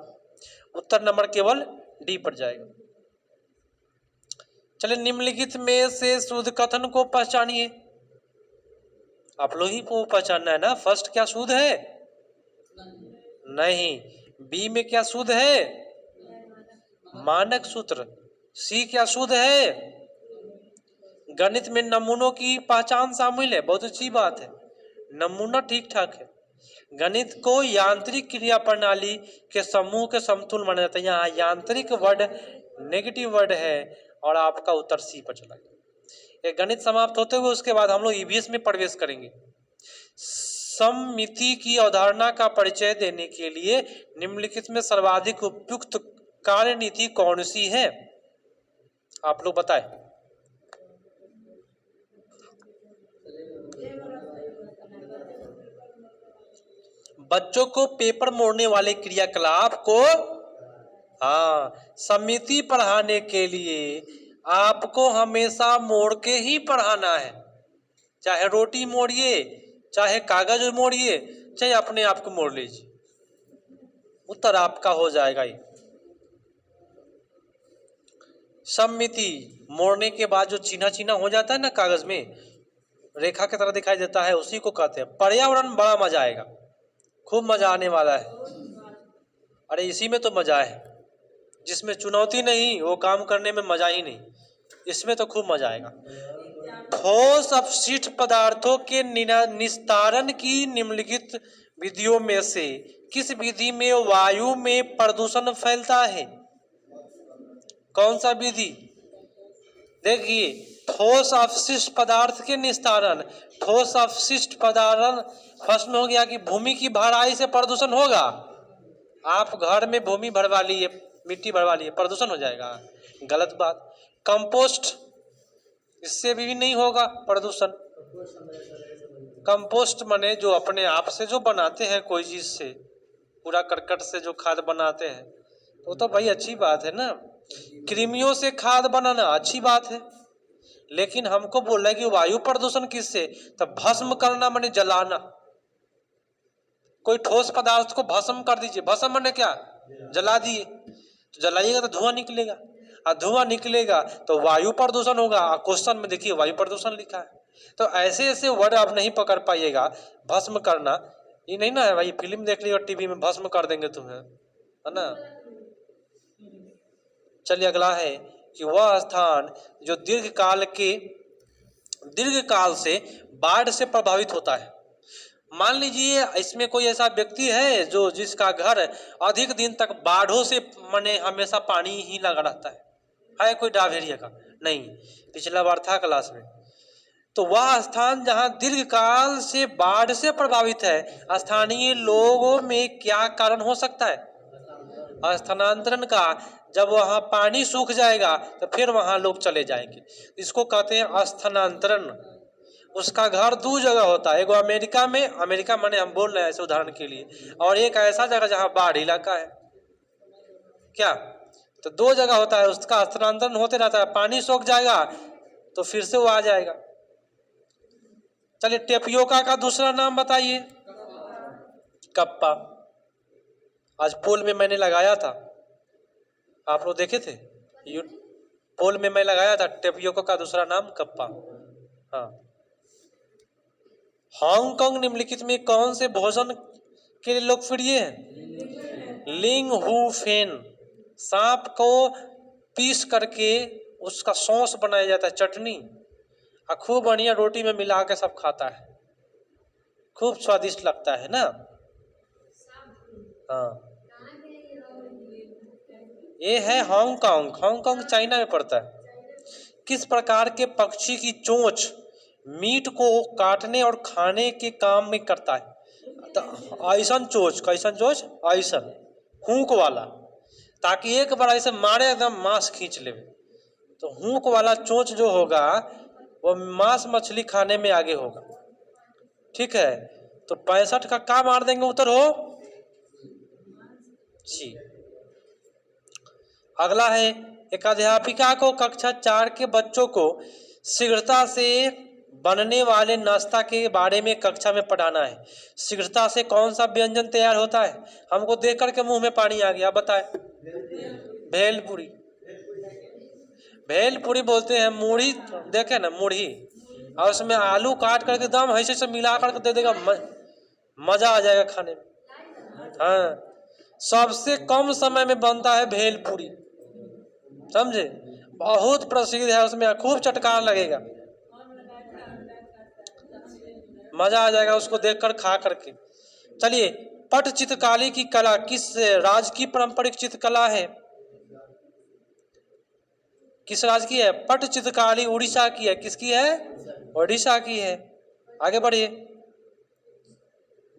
उत्तर नंबर केवल डी पर जाएगा। चलिए निम्नलिखित में से शुद्ध कथन को पहचानिए, आप लोग ही को पहचानना है ना। फर्स्ट क्या शुद्ध है, नहीं। बी में क्या शुद्ध है, मानक सूत्र। सी क्या शुद्ध है, गणित में नमूनों की पहचान शामिल है, बहुत अच्छी बात है, नमूना ठीक ठाक है। गणित को यांत्रिक क्रिया प्रणाली के समूह के समतुल माना जाता है। यहाँ यांत्रिक वर्ड नेगेटिव वर्ड है और आपका उत्तर सी पर चला गया। ये गणित समाप्त होते हुए उसके बाद हम लोग ईवीएस में प्रवेश करेंगे। सममिति की अवधारणा का परिचय देने के लिए निम्नलिखित में सर्वाधिक उपयुक्त कार्यनीति कौन सी है, आप लोग बताएं। बच्चों को पेपर मोड़ने वाले क्रियाकलाप को समिति पढ़ाने के लिए आपको हमेशा मोड़ के ही पढ़ाना है, चाहे रोटी मोड़िए, चाहे कागज मोड़िए, चाहे अपने आप को मोड़ लीजिए, उत्तर आपका हो जाएगा। ही सममिति मोड़ने के बाद जो चिन्ह चिन्ह हो जाता है ना कागज में, रेखा की तरह दिखाई देता है, उसी को कहते हैं। पर्यावरण बड़ा मजा आएगा, खूब मजा आने वाला है। अरे इसी में तो मजा है, जिसमें चुनौती नहीं वो काम करने में मजा ही नहीं, इसमें तो खूब मजा आएगा। ठोस अपशिष्ट पदार्थों के निस्तारण की निम्नलिखित विधियों में से किस विधि में वायु में प्रदूषण फैलता है? कौन सा विधि? देखिए, ठोस अपशिष्ट पदार्थ के निस्तारण, ठोस अपशिष्ट पदार्थ फर्स्ट में हो गया कि भूमि की भराई से प्रदूषण होगा। आप घर में भूमि भरवा लिए, मिट्टी भरवा लिए, प्रदूषण हो जाएगा, गलत बात। कंपोस्ट, इससे भी नहीं होगा प्रदूषण। कंपोस्ट माने जो अपने आप से जो बनाते हैं कोई चीज से, पूरा करकट से जो खाद बनाते हैं, तो भाई अच्छी बात है ना। कृमियों से खाद बनाना अच्छी बात है, लेकिन हमको बोल रहा है कि वायु प्रदूषण किससे? तो भस्म करना माने जलाना। कोई ठोस पदार्थ को भस्म कर दीजिए, भस्म माने क्या? जला दिए, तो जलाइएगा तो धुआं निकलेगा, और धुआं निकलेगा तो वायु प्रदूषण होगा। क्वेश्चन में देखिए वायु प्रदूषण लिखा है, तो ऐसे ऐसे वर्ड आप नहीं पकड़ पाइएगा। भस्म करना ये नहीं ना है भाई, फिल्म देख ली और टीवी में भस्म कर देंगे तुम्हें, है ना। चलिए अगला है कि वह स्थान जो दीर्घकाल से बाढ़ से प्रभावित होता है। मान लीजिए इसमें कोई ऐसा व्यक्ति है जो जिसका घर अधिक दिन तक बाढ़ों से माने हमेशा पानी ही लगा रहता है कोई डावेरिया का? नहीं, पिछला बार था क्लास में। तो वह स्थान जहां दीर्घकाल से बाढ़ से प्रभावित है, स्थानीय लोगों में क्या कारण हो सकता है? स्थानांतरण का। जब वहां पानी सूख जाएगा तो फिर वहां लोग चले जाएंगे, इसको कहते हैं स्थानांतरण। उसका घर दो जगह होता है, एक अमेरिका में, अमेरिका माने हम बोल रहे हैं ऐसे उदाहरण के लिए, और एक ऐसा जगह जहां बाढ़ इलाका है। क्या? तो दो जगह होता है, उसका स्थानांतरण होते रहता है। पानी सूख जाएगा तो फिर से वो आ जाएगा। चलिए टेपियोका का दूसरा नाम बताइए। कप्पा। आज पोल में मैंने लगाया था, आप लोग देखे थे? पोल में मैं लगाया था टेपियोका का दूसरा नाम कप्पा। हाँ। हांगकांग निम्नलिखित में कौन से भोजन के लिए लोकप्रिय है? लिंग हु फेन। सांप को पीस करके उसका सॉस बनाया जाता है, चटनी, और खूब बढ़िया रोटी में मिला के सब खाता है, खूब स्वादिष्ट लगता है ना। हाँ, ये है हांगकांग। हांगकांग चाइना में पड़ता है। किस प्रकार के पक्षी की चोंच मीट को काटने और खाने के काम में करता है? ऐसन चोंच, कैसन चोंच? ऐसन हुक वाला, ताकि एक बार ऐसे मारे एकदम मांस खींच ले। तो हुक वाला चोंच जो होगा वो मांस मछली खाने में आगे होगा। ठीक है, तो 65 का क्या मार देंगे उत्तर हो जी। अगला है, एक अध्यापिका को कक्षा 4 के बच्चों को शीघ्रता से बनने वाले नाश्ता के बारे में कक्षा में पढ़ाना है। शीघ्रता से कौन सा व्यंजन तैयार होता है? हमको देख करके मुंह में पानी आ गया, बताए। भेलपुरी। भेलपुरी बोलते हैं, मूढ़ी देखे ना, मूढ़ी, और उसमें आलू काट करके दम ऐसे से मिला करके दे देगा, मजा आ जाएगा खाने में। हाँ, सबसे कम समय में बनता है भेलपुरी, समझे? बहुत प्रसिद्ध है, उसमें खूब चटकार लगेगा। मजा आ जाएगा उसको देखकर, खा करके। चलिए, पट चित्रकारी की कला किस राज्य की पारंपरिक चित्रकला है? किस राज्य की है? पट चित्रकारी उड़ीसा की है। किसकी है? उड़ीसा की है। आगे बढ़िए।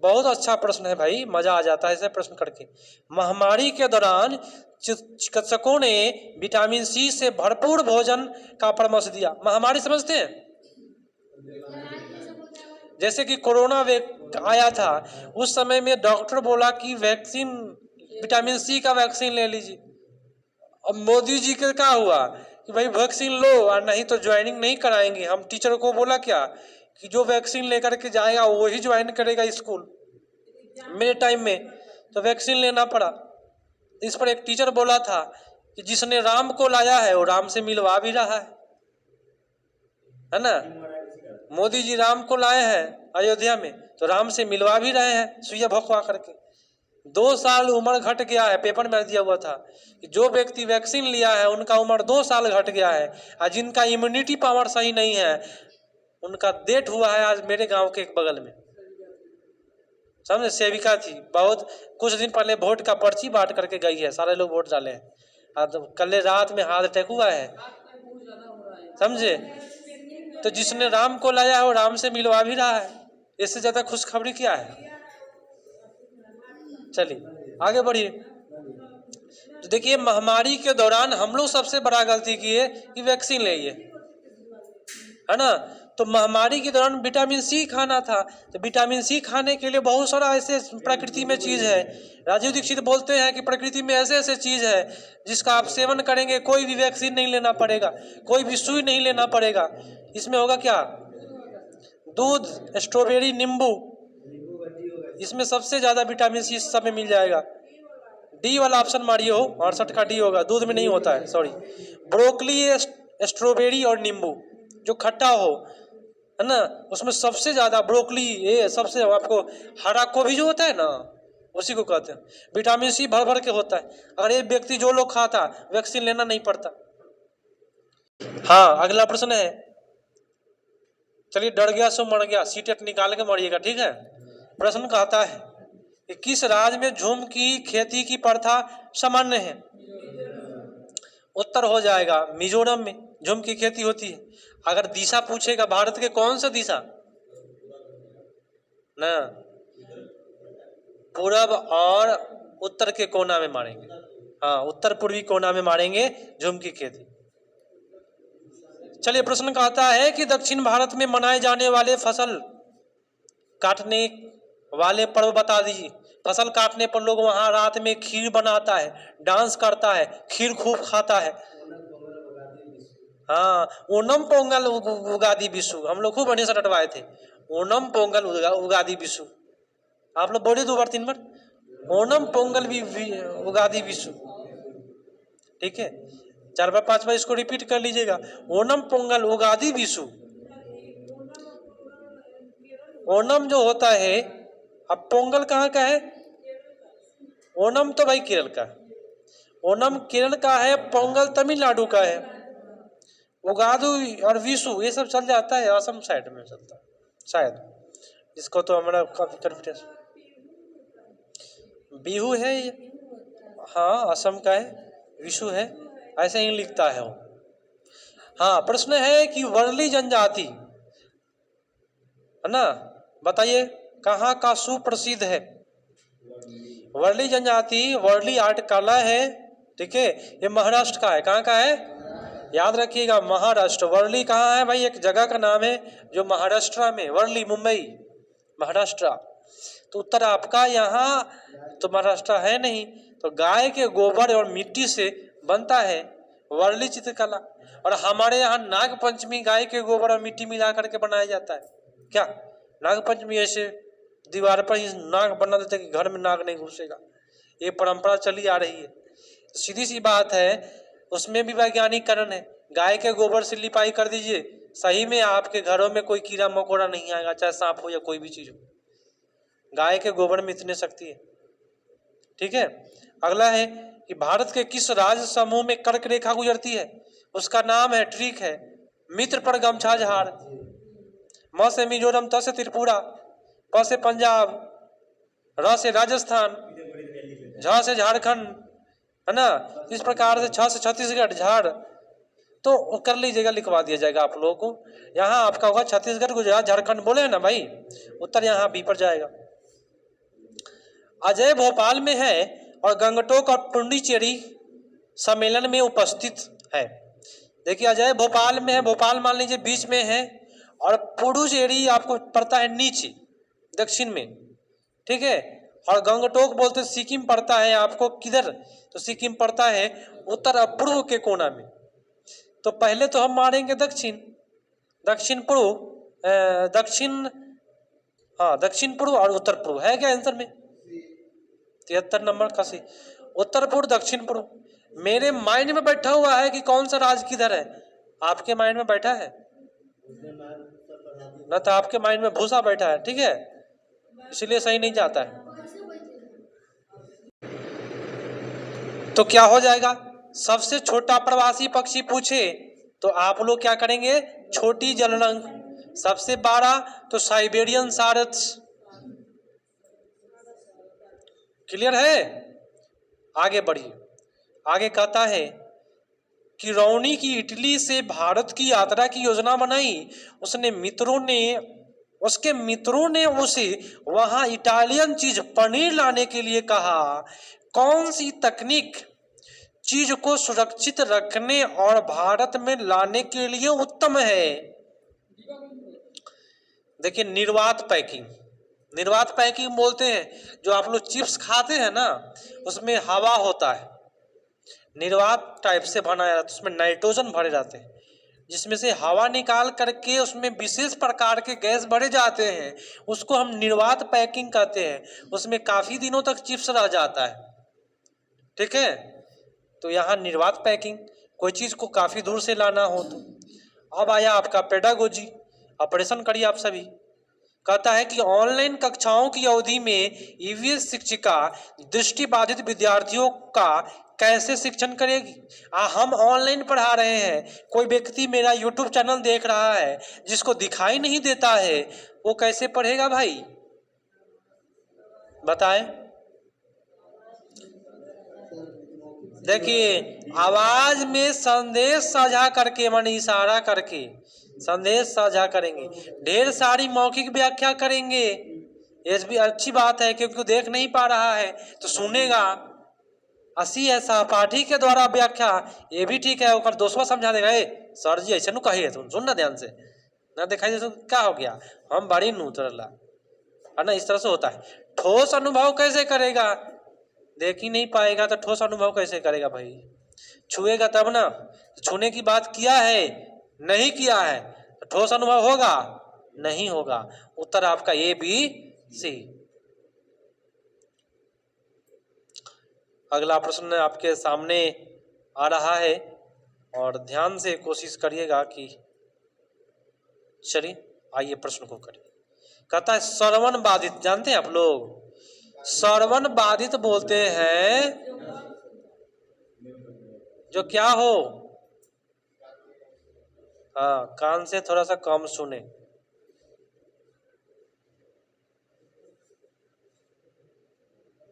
बहुत अच्छा प्रश्न है भाई, मजा आ जाता है ऐसे प्रश्न करके। महामारी के दौरान चिकित्सकों ने विटामिन सी से भरपूर भोजन का परामर्श दिया। महामारी समझते हैं? जैसे कि कोरोना आया था, उस समय में डॉक्टर बोला कि वैक्सीन, विटामिन सी का वैक्सीन ले लीजिए। अब मोदी जी के क्या हुआ कि भाई वैक्सीन लो और नहीं तो ज्वाइनिंग नहीं कराएंगे। हम टीचर को बोला क्या कि जो वैक्सीन लेकर के जाएगा वही ज्वाइन करेगा स्कूल। मेरे टाइम में तो वैक्सीन लेना पड़ा। इस पर एक टीचर बोला था कि जिसने राम को लाया है वो राम से मिलवा भी रहा है ना। मोदी जी राम को लाए हैं अयोध्या में तो राम से मिलवा भी रहे हैं सुइया भोंकवा करके। 2 साल उम्र घट गया है। पेपर में दिया हुआ था कि जो व्यक्ति वैक्सीन लिया है उनका उम्र 2 साल घट गया है, और जिनका इम्यूनिटी पावर सही नहीं है उनका डेथ हुआ है। आज मेरे गांव के एक बगल में, समझे, सेविका थी, बहुत कुछ दिन पहले वोट का पर्ची बांट करके गई है, सारे लोग वोट डाले हैं, और कल रात में हार्ट अटैक हुआ है, समझे। तो जिसने राम को लाया है वो राम से मिलवा भी रहा है। इससे ज्यादा खुशखबरी क्या है? चलिए आगे बढ़िए। तो देखिए, महामारी के दौरान हम लोग सबसे बड़ा गलती किए कि वैक्सीन ले लिए, है ना। तो महामारी के दौरान विटामिन सी खाना था, तो विटामिन सी खाने के लिए बहुत सारा ऐसे प्रकृति में चीज है। राजीव दीक्षित बोलते हैं कि प्रकृति में ऐसे ऐसे चीज है जिसका आप सेवन करेंगे, कोई भी वैक्सीन नहीं लेना पड़ेगा, कोई भी सुई नहीं लेना पड़ेगा। इसमें होगा क्या? दूध, स्ट्रॉबेरी, नींबू, इसमें सबसे ज्यादा विटामिन सी सब में मिल जाएगा। डी वाला ऑप्शन मारिए हो, 68 का डी होगा, दूध में नहीं होता है, सॉरी। ब्रोकली, स्ट्रॉबेरी और नींबू जो खट्टा हो, है ना, उसमें सबसे ज्यादा ब्रोकली, ये सबसे आपको हरा गोभी जो होता है ना उसी को कहते हैं। विटामिन सी भर भर के होता है। अगर ये व्यक्ति जो लोग खाता वैक्सीन लेना नहीं पड़ता। हाँ, अगला प्रश्न है। चलिए, डर गया सो मर गया, सीटेट निकाल के मरिएगा, ठीक है। प्रश्न कहता है कि किस राज्य में झूम की खेती की प्रथा सामान्य है? उत्तर हो जाएगा मिजोरम में झूम की खेती होती है। अगर दिशा पूछेगा भारत के कौन सा दिशा ना, पूरब और उत्तर के कोना में मारेंगे। हाँ, उत्तर पूर्वी कोना में मारेंगे झूम की खेती। चलिए, प्रश्न कहता है कि दक्षिण भारत में मनाए जाने वाले फसल काटने वाले पर्व बता दीजिए। फसल काटने पर लोग वहां रात में खीर बनाता है, डांस करता है, खीर खूब खाता है। हाँ, ओनम पोंगल उगादि विशु हम लोग खूब बढ़िया से रटवाए थे। ओनम पोंगल उगादि विशु, आप लोग बोलिए 2 बार 3 बार। ओनम पोंगल भी उगादि विशु, ठीक है। 4 बार 5 बार इसको रिपीट कर लीजिएगा। ओनम पोंगल उगादि विशु। ओनम जो होता है, अब पोंगल कहाँ का है? ओनम तो भाई केरल का, ओनम केरल का है, पोंगल तमिलनाडु का है। उगादि और विशु ये सब चल जाता है, असम साइड में चलता है शायद, इसको तो हमारा काफी कन्फ्यूजन। बिहू है ये, हाँ असम का है, विशु है, ऐसे ही लिखता है वो। हाँ, प्रश्न है कि वर्ली जनजाति, है ना, बताइए कहाँ का सुप्रसिद्ध है? वर्ली जनजाति, वर्ली आर्ट कला है, ठीक है। ये महाराष्ट्र का है। कहाँ का है? याद रखिएगा, महाराष्ट्र। वर्ली कहाँ है भाई? एक जगह का नाम है जो महाराष्ट्र में, वर्ली मुंबई महाराष्ट्र। तो उत्तर आपका यहाँ तो महाराष्ट्र है नहीं, तो गाय के गोबर और मिट्टी से बनता है वर्ली चित्रकला। और हमारे यहाँ नाग पंचमी गाय के गोबर और मिट्टी मिला करके बनाया जाता है। क्या नाग पंचमी ऐसे दीवार पर ही नाग बना देते कि घर में नाग नहीं घुसेगा, ये परंपरा चली आ रही है। सीधी सी बात है, उसमें भी वैज्ञानिक कारण है। गाय के गोबर से लिपाई कर दीजिए, सही में आपके घरों में कोई कीड़ा मकोड़ा नहीं आएगा, चाहे सांप हो या कोई भी चीज हो। गाय के गोबर में इतनी शक्ति है, ठीक है। अगला है कि भारत के किस राज्य समूह में कर्क रेखा गुजरती है? उसका नाम है, ट्रिक है, मित्र पर गमछा झाड़। म से मिजोरम, त से त्रिपुरा, प से पंजाब, र से राजस्थान, झ से झारखंड, है ना। इस प्रकार से छ से छत्तीसगढ़, झाड़, तो कर लीजिएगा, लिखवा दिया जाएगा आप लोगों को। यहाँ आपका होगा छत्तीसगढ़, गुजरात, झारखंड, बोले है ना भाई, उत्तर यहाँ बी पर जाएगा। अजय भोपाल में है और गंगटोक और पुडुचेरी सम्मेलन में उपस्थित है। देखिए अजय भोपाल में है, भोपाल मान लीजिए बीच में है, और पुडुचेरी आपको पड़ता है नीचे दक्षिण में, ठीक है। और गंगटोक बोलते सिक्किम पड़ता है आपको किधर, तो सिक्किम पड़ता है उत्तर और पूर्व के कोना में। तो पहले तो हम मारेंगे दक्षिण, दक्षिण पूर्व, दक्षिण, हाँ दक्षिण पूर्व और उत्तर पूर्व है क्या आंसर में, 73 नंबर का सी, उत्तर पूर्व दक्षिण पूर्व। मेरे माइंड में बैठा हुआ है कि कौन सा राज्य किधर है, आपके माइंड में बैठा है ना, तो आपके माइंड में भूसा बैठा है, ठीक है, इसलिए सही नहीं जाता है। तो क्या हो जाएगा, सबसे छोटा प्रवासी पक्षी पूछे तो आप लोग क्या करेंगे, छोटी जलरंग। सबसे बड़ा तो साइबेरियन सारस, क्लियर है। आगे बढ़िए, आगे कहता है कि रौनी की इटली से भारत की यात्रा की योजना बनाई, उसके मित्रों ने उसे वहां इटालियन चीज पनीर लाने के लिए कहा। कौन सी तकनीक चीज को सुरक्षित रखने और भारत में लाने के लिए उत्तम है। देखिए निर्वात पैकिंग, निर्वात पैकिंग बोलते हैं, जो आप लोग चिप्स खाते हैं ना उसमें हवा होता है, निर्वात टाइप से बनाया जाता है, उसमें नाइट्रोजन भरे जाते हैं, जिसमें से हवा निकाल करके उसमें विशेष प्रकार के गैस भरे जाते हैं, उसको हम निर्वात पैकिंग कहते हैं। उसमें काफी दिनों तक चिप्स रह जाता है, ठीक है। तो यहाँ निर्वात पैकिंग, कोई चीज को काफी दूर से लाना हो तो। अब आया आपका पेडागोजी, ऑपरेशन करिए आप सभी। कहता है कि ऑनलाइन कक्षाओं की अवधि में ईवीएस शिक्षिका दृष्टिबाधित विद्यार्थियों का कैसे शिक्षण करेगी। हम ऑनलाइन पढ़ा रहे हैं, कोई व्यक्ति मेरा यूट्यूब चैनल देख रहा है जिसको दिखाई नहीं देता है, वो कैसे पढ़ेगा भाई, बताएं। देखिए आवाज में संदेश साझा करके, माने इशारा करके संदेश साझा करेंगे, ढेर सारी मौखिक व्याख्या करेंगे, ये भी अच्छी बात है क्योंकि देख नहीं पा रहा है तो सुनेगा। असी है सहपाठी के द्वारा व्याख्या, ये भी ठीक है, और दोस्तों समझा देगा, सर जी ऐसे नु कहिए, सुन ना ध्यान से, ना दिखाई दे क्या हो गया, हम बड़ी नू तरला, है ना, इस तरह से होता है। ठोस अनुभव कैसे करेगा, देख ही नहीं पाएगा तो ठोस अनुभव कैसे करेगा भाई, छुएगा तब ना। छूने की बात किया है, नहीं किया है, तो ठोस अनुभव होगा, नहीं होगा। उत्तर आपका ए बी सी। अगला प्रश्न आपके सामने आ रहा है और ध्यान से कोशिश करिएगा कि, चलिए आइए प्रश्न को करिए। कहता है श्रवण बाधित, जानते हैं आप लोग, श्रवण बाधित बोलते हैं जो क्या हो, हाँ कान से थोड़ा सा कम सुने।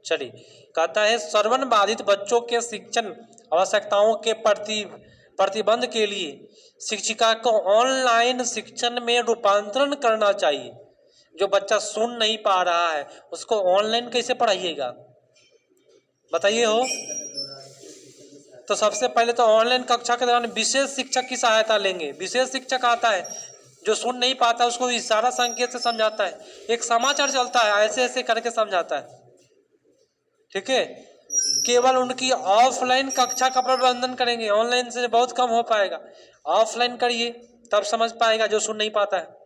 चलिए कहता है श्रवण बाधित बच्चों के शिक्षण आवश्यकताओं के प्रतिबंध के लिए शिक्षिका को ऑनलाइन शिक्षण में रूपांतरण करना चाहिए। जो बच्चा सुन नहीं पा रहा है उसको ऑनलाइन कैसे पढ़ाइएगा, बताइए हो। तो सबसे पहले तो ऑनलाइन कक्षा के दौरान विशेष शिक्षक की सहायता लेंगे। विशेष शिक्षक आता है जो सुन नहीं पाता उसको इशारा संकेत से समझाता है, एक समाचार चलता है ऐसे ऐसे करके समझाता है, ठीक है। केवल उनकी ऑफलाइन कक्षा का प्रबंधन करेंगे, ऑनलाइन से बहुत कम हो पाएगा, ऑफलाइन करिए तब समझ पाएगा जो सुन नहीं पाता है।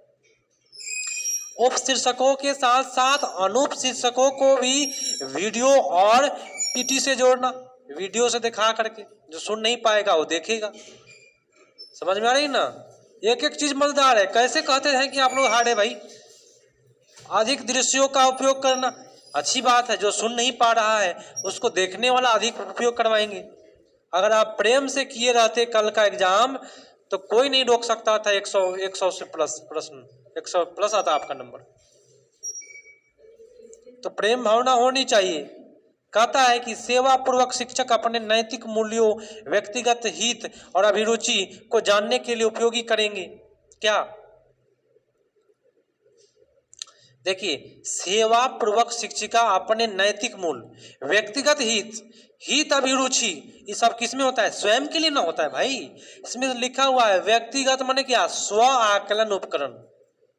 उप शीर्षकों के साथ साथ अनुप शीर्षकों को भी वीडियो और पीटी से जोड़ना, वीडियो से दिखा करके, जो सुन नहीं पाएगा वो देखेगा। समझ में आ रही ना, एक एक चीज मजेदार है। कैसे कहते हैं कि आप लोग हार्ड है भाई, अधिक दृश्यों का उपयोग करना अच्छी बात है, जो सुन नहीं पा रहा है उसको देखने वाला अधिक उपयोग करवाएंगे। अगर आप प्रेम से किए रहते कल का एग्जाम तो कोई नहीं रोक सकता था 100 से प्लस प्रश्न, 100 प्लस आता आपका नंबर। तो प्रेम भावना होनी चाहिए। कहता है कि सेवा पूर्वक शिक्षक अपने नैतिक मूल्यों, व्यक्तिगत हित और अभिरुचि को जानने के लिए उपयोगी करेंगे। क्या? देखिए, सेवा पूर्वक शिक्षिका अपने नैतिक मूल्य, व्यक्तिगत हित अभिरुचि, ये सब किस में होता है? स्वयं के लिए ना होता है भाई। इसमें लिखा हुआ है व्यक्तिगत माने क्या? स्व आकलन उपकरण।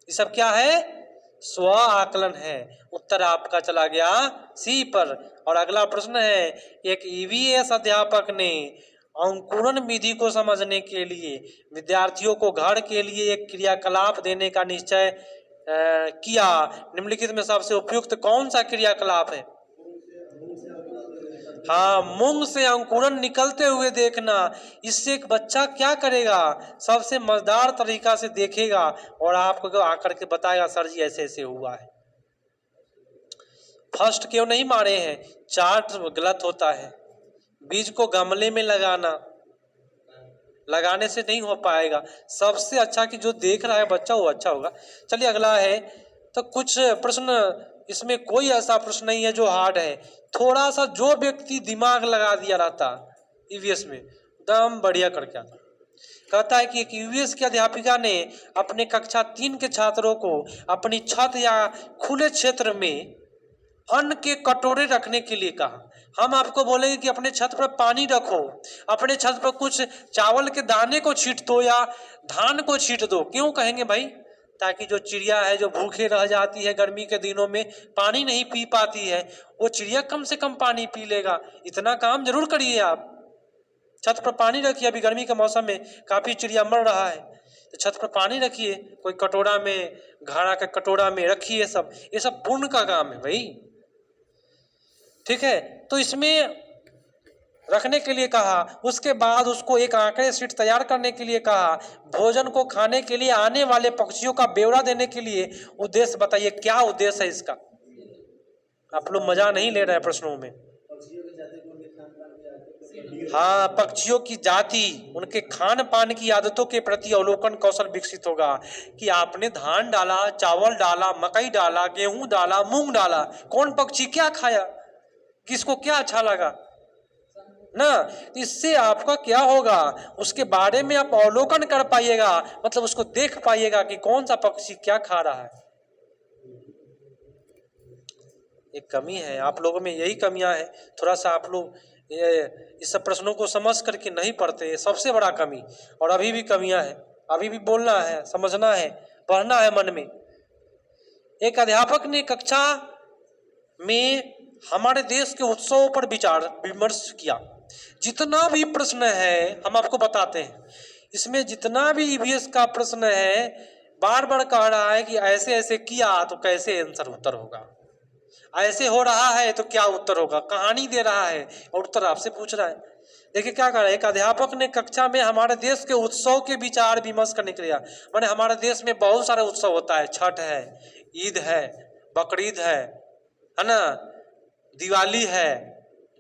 ये सब क्या है? स्व आकलन है। उत्तर आपका चला गया सी पर। और अगला प्रश्न है, एक ईवीएस अध्यापक ने अंकुरण विधि को समझने के लिए विद्यार्थियों को घर के लिए एक क्रियाकलाप देने का निश्चय किया। निम्नलिखित में सबसे उपयुक्त कौन सा क्रियाकलाप है? हाँ, मूंग से अंकुरन निकलते हुए देखना। इससे एक बच्चा क्या करेगा? सबसे मजेदार तरीका से देखेगा और आपको आकर के बताएगा सर जी ऐसे ऐसे हुआ है। फर्स्ट क्यों नहीं मारे हैं? चार्ट गलत होता है। बीज को गमले में लगाने से नहीं हो पाएगा। सबसे अच्छा कि जो देख रहा है बच्चा वो अच्छा होगा। चलिए अगला है। तो कुछ प्रश्न इसमें कोई ऐसा प्रश्न नहीं है जो हार्ड है। थोड़ा सा जो व्यक्ति दिमाग लगा दिया रहता ईवीएस में एकदम बढ़िया करके आता। कहता है कि एक यूएस की अध्यापिका ने अपने कक्षा 3 के छात्रों को अपनी छत या खुले क्षेत्र में अन्न के कटोरे रखने के लिए कहा। हम आपको बोलेंगे कि अपने छत पर पानी रखो, अपने छत पर कुछ चावल के दाने को छीट दो या धान को छीट दो। क्यों कहेंगे भाई? ताकि जो चिड़िया है जो भूखे रह जाती है गर्मी के दिनों में, पानी नहीं पी पाती है, वो चिड़िया कम से कम पानी पी लेगा। इतना काम जरूर करिए आप। छत पर पानी रखिए। अभी गर्मी के मौसम में काफी चिड़िया मर रहा है, तो छत पर पानी रखिए। कोई कटोरा में, घड़ा के कटोरा में रखिए। ये सब पुण्य का काम है भाई। ठीक है, तो इसमें रखने के लिए कहा। उसके बाद उसको एक आंकड़े शीट तैयार करने के लिए कहा। भोजन को खाने के लिए आने वाले पक्षियों का ब्यौरा देने के लिए उद्देश्य बताइए। क्या उद्देश्य है इसका? आप लोग मजा नहीं ले रहे हैं प्रश्नों में। हाँ, पक्षियों की जाति, उनके खान पान की आदतों के प्रति अवलोकन कौशल विकसित होगा कि आपने धान डाला, चावल डाला, मकई डाला, गेहूं डाला, मूंग डाला, कौन पक्षी क्या खाया, किसको क्या अच्छा लगा ना। इससे आपका क्या होगा, उसके बारे में आप अवलोकन कर पाइएगा, मतलब उसको देख पाइएगा कि कौन सा पक्षी क्या खा रहा है। एक कमी है आप लोगों में, यही कमियां है। थोड़ा सा आप लोग इस सब प्रश्नों को समझ करके नहीं पढ़ते, ये सबसे बड़ा कमी। और अभी भी कमियां हैं, अभी भी बोलना है, समझना है, पढ़ना है मन में। एक अध्यापक ने कक्षा में हमारे देश के उत्सवों पर विचार विमर्श किया। जितना भी प्रश्न है हम आपको बताते हैं, इसमें जितना भी ईवीएस का प्रश्न है बार बार कह रहा है कि ऐसे ऐसे किया तो कैसे आंसर उत्तर होगा, ऐसे हो रहा है तो क्या उत्तर होगा। कहानी दे रहा है और उत्तर आपसे पूछ रहा है। देखिए क्या कर रहा है, एक अध्यापक ने कक्षा में हमारे देश के उत्सव के विचार विमर्श करने के लिए, माने हमारे देश में बहुत सारे उत्सव होता है। छठ है, ईद है, बकरीद है ना, दिवाली है,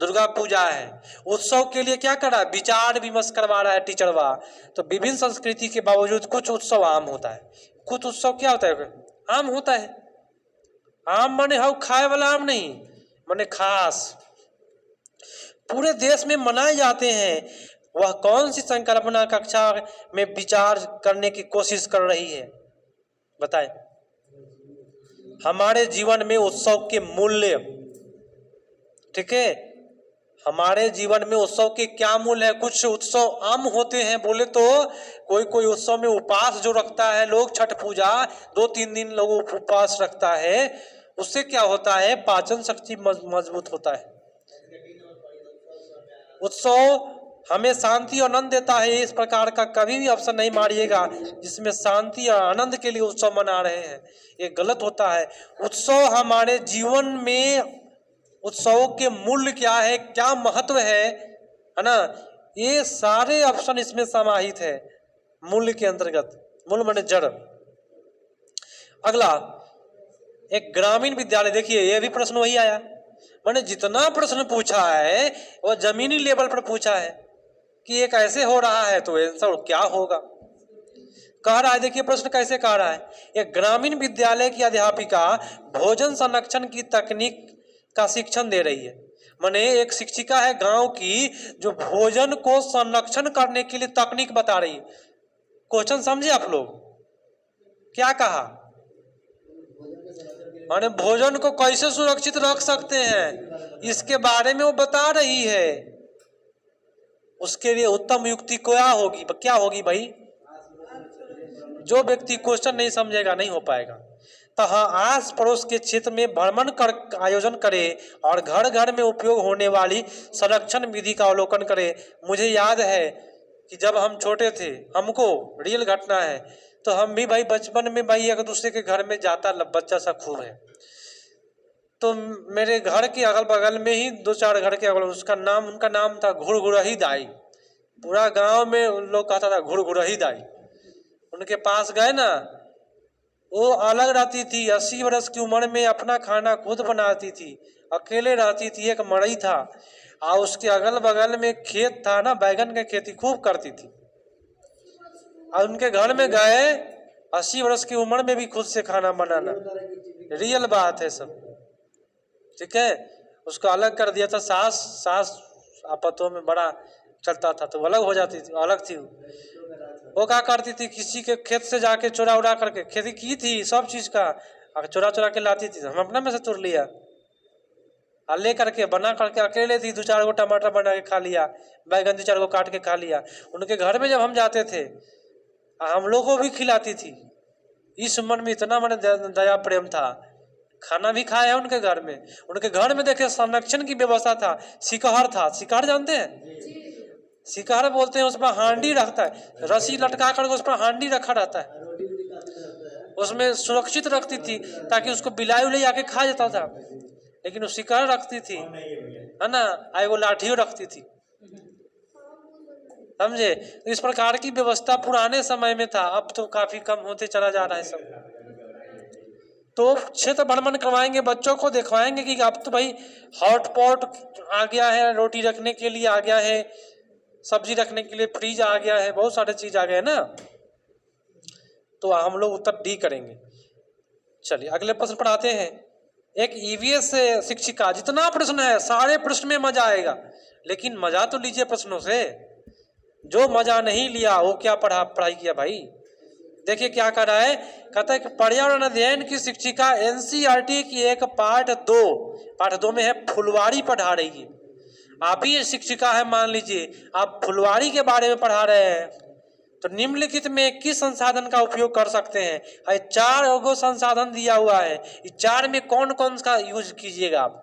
दुर्गा पूजा है। उत्सव के लिए क्या कर रहा है, विचार विमर्श करवा रहा है टीचरवा। तो विभिन्न संस्कृति के बावजूद कुछ उत्सव आम होता है, कुछ उत्सव क्या होता है, आम होता है। आम माने हाउ खाए वाला आम नहीं, माने खास, पूरे देश में मनाए जाते हैं। वह कौन सी संकल्पना कक्षा में विचार करने की कोशिश कर रही है, बताएं। हमारे जीवन में उत्सव के मूल्य, ठीक है, हमारे जीवन में उत्सव के क्या मूल्य है। कुछ उत्सव आम होते हैं, बोले तो कोई कोई उत्सव में उपवास जो रखता है लोग, छठ पूजा 2-3 दिन लोग उपवास रखता है, उससे क्या होता है, पाचन शक्ति मजबूत होता है। उत्सव हमें शांति और आनंद देता है। इस प्रकार का कभी भी अवसर नहीं मारिएगा जिसमें शांति और आनंद के लिए उत्सव मना रहे हैं, ये गलत होता है। उत्सव हमारे जीवन में, उत्सवों के मूल्य क्या है, क्या महत्व है ना, ये सारे ऑप्शन इसमें समाहित है मूल्य के अंतर्गत। मूल्य माने जड़। अगला, एक ग्रामीण विद्यालय, देखिए ये भी प्रश्न वही आया। मैंने जितना प्रश्न पूछा है वो जमीनी लेवल पर पूछा है कि एक ऐसे हो रहा है तो आंसर क्या होगा। कह रहा है, देखिए प्रश्न कैसे कह रहा है, एक ग्रामीण विद्यालय की अध्यापिका भोजन संरक्षण की तकनीक का शिक्षण दे रही है। माने एक शिक्षिका है गांव की जो भोजन को संरक्षण करने के लिए तकनीक बता रही है। क्वेश्चन समझे आप लोग, क्या कहा, माने भोजन को कैसे सुरक्षित रख सकते हैं इसके बारे में वो बता रही है। उसके लिए उत्तम युक्ति क्या होगी भाई, जो व्यक्ति क्वेश्चन नहीं समझेगा नहीं हो पाएगा। तो हाँ, आस पड़ोस के क्षेत्र में भ्रमण कर आयोजन करे और घर घर में उपयोग होने वाली संरक्षण विधि का अवलोकन करे। मुझे याद है कि जब हम छोटे थे, हमको रियल घटना है, तो हम भी भाई बचपन में भाई एक दूसरे के घर में जाता बच्चा सा खूब है। तो मेरे घर के अगल बगल में ही 2-4 घर के अगल, उनका नाम था घुड़घुड़ही दाई। पूरा गांव में उन लोग कहता था घुड़घुड़ही दाई। उनके पास गए ना, वो अलग रहती थी, 80 वर्ष की उम्र में अपना खाना खुद बनाती थी, अकेले रहती थी, एक मड़ई था और उसके अगल बगल में खेत था ना, बैगन की खेती खूब करती थी। और उनके घर में गए, 80 वर्ष की उम्र में भी खुद से खाना बनाना, रियल बात है सब, ठीक है। उसको अलग कर दिया था, सास आपतों में बड़ा चलता था तो अलग हो जाती थी, अलग थी। वो क्या करती थी, किसी के खेत से जाके चुरा उड़ा करके, खेती की थी सब चीज का, चुरा के लाती थी, हम अपना में से तुर लिया और ले करके बना करके अकेले थी, 2-4 गो टमाटर बना के खा लिया, बैगन 2-4 गो काट के खा लिया। उनके घर में जब हम जाते थे हम लोग को भी खिलाती थी। इस मन में इतना मन दया प्रेम था, खाना भी खाया है उनके घर में। उनके घर में देखे संरक्षण की व्यवस्था था, शिकहर था, शिकहर जानते हैं, शिकहर बोलते हैं, उसमें हांडी रखता है, रस्सी लटका कर उस पर हांडी रखा रहता है, उसमें सुरक्षित रखती थी ताकि उसको बिलाई उलाई आके खा जाता था। लेकिन वो शिकहर रखती थी, है ना, आई वो लाठियों रखती थी, समझे। तो इस प्रकार की व्यवस्था पुराने समय में था, अब तो काफी कम होते चला जा रहा है सब। तो क्षेत्र भ्रमण करवाएंगे, बच्चों को दिखवाएंगे कि अब तो भाई हॉटपॉट आ गया है, रोटी रखने के लिए आ गया है, सब्जी रखने के लिए फ्रीज आ गया है, बहुत सारे चीज आ गए ना। तो हम लोग उत्तर डी करेंगे। चलिए अगले प्रश्न पर आते हैं। एक ईवीएस शिक्षिका, जितना प्रश्न है सारे प्रश्न में मजा आएगा, लेकिन मजा तो लीजिए प्रश्नों से। जो मजा नहीं लिया वो क्या पढ़ाई किया भाई। देखिए क्या कर रहा है, कहता है कि पर्यावरण अध्ययन की शिक्षिका एनसीईआरटी की एक पाठ 2 में है फुलवारी पढ़ा रही है। आप ही शिक्षिका है, मान लीजिए आप फुलवारी के बारे में पढ़ा रहे हैं, तो निम्नलिखित में किस संसाधन का उपयोग कर सकते हैं। 4 गो संसाधन दिया हुआ है, इस 4 में कौन कौन सा यूज कीजिएगा आप।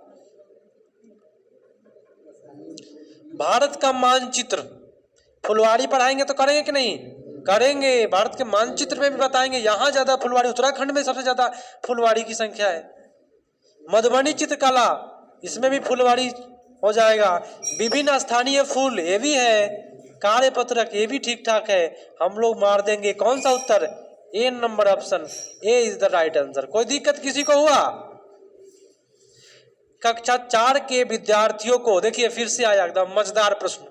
भारत का मानचित्र, फुलवारी पढ़ाएंगे तो करेंगे कि नहीं, करेंगे। भारत के मानचित्र में भी बताएंगे, यहाँ ज्यादा फुलवारी, उत्तराखंड में सबसे ज्यादा फुलवारी की संख्या है। मधुबनी चित्रकला, इसमें भी फुलवारी हो जाएगा। विभिन्न स्थानीय फूल, ये भी है। कार्यपत्रक, ये भी ठीक ठाक है। हम लोग मार देंगे कौन सा उत्तर, A number option, A is the right answer. कोई दिक्कत किसी को हुआ। कक्षा 4 के विद्यार्थियों को, देखिए फिर से आया एकदम मजेदार प्रश्न।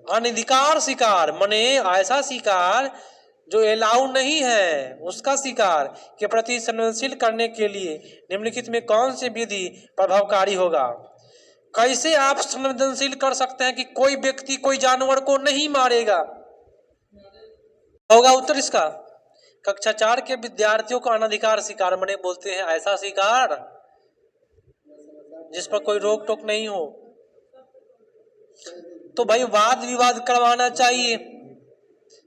अनधिकार शिकार, माने ऐसा शिकार जो एलाउ नहीं है, उसका शिकार के प्रति संवेदनशील करने के लिए निम्नलिखित में कौन सी विधि प्रभावकारी होगा। कैसे आप संवेदनशील कर सकते हैं कि कोई व्यक्ति कोई जानवर को नहीं मारेगा, होगा उत्तर इसका। कक्षा 4 के विद्यार्थियों को अनधिकार शिकार माने बोलते हैं ऐसा शिकार जिस पर कोई रोक टोक नहीं हो। तो भाई वाद विवाद करवाना चाहिए।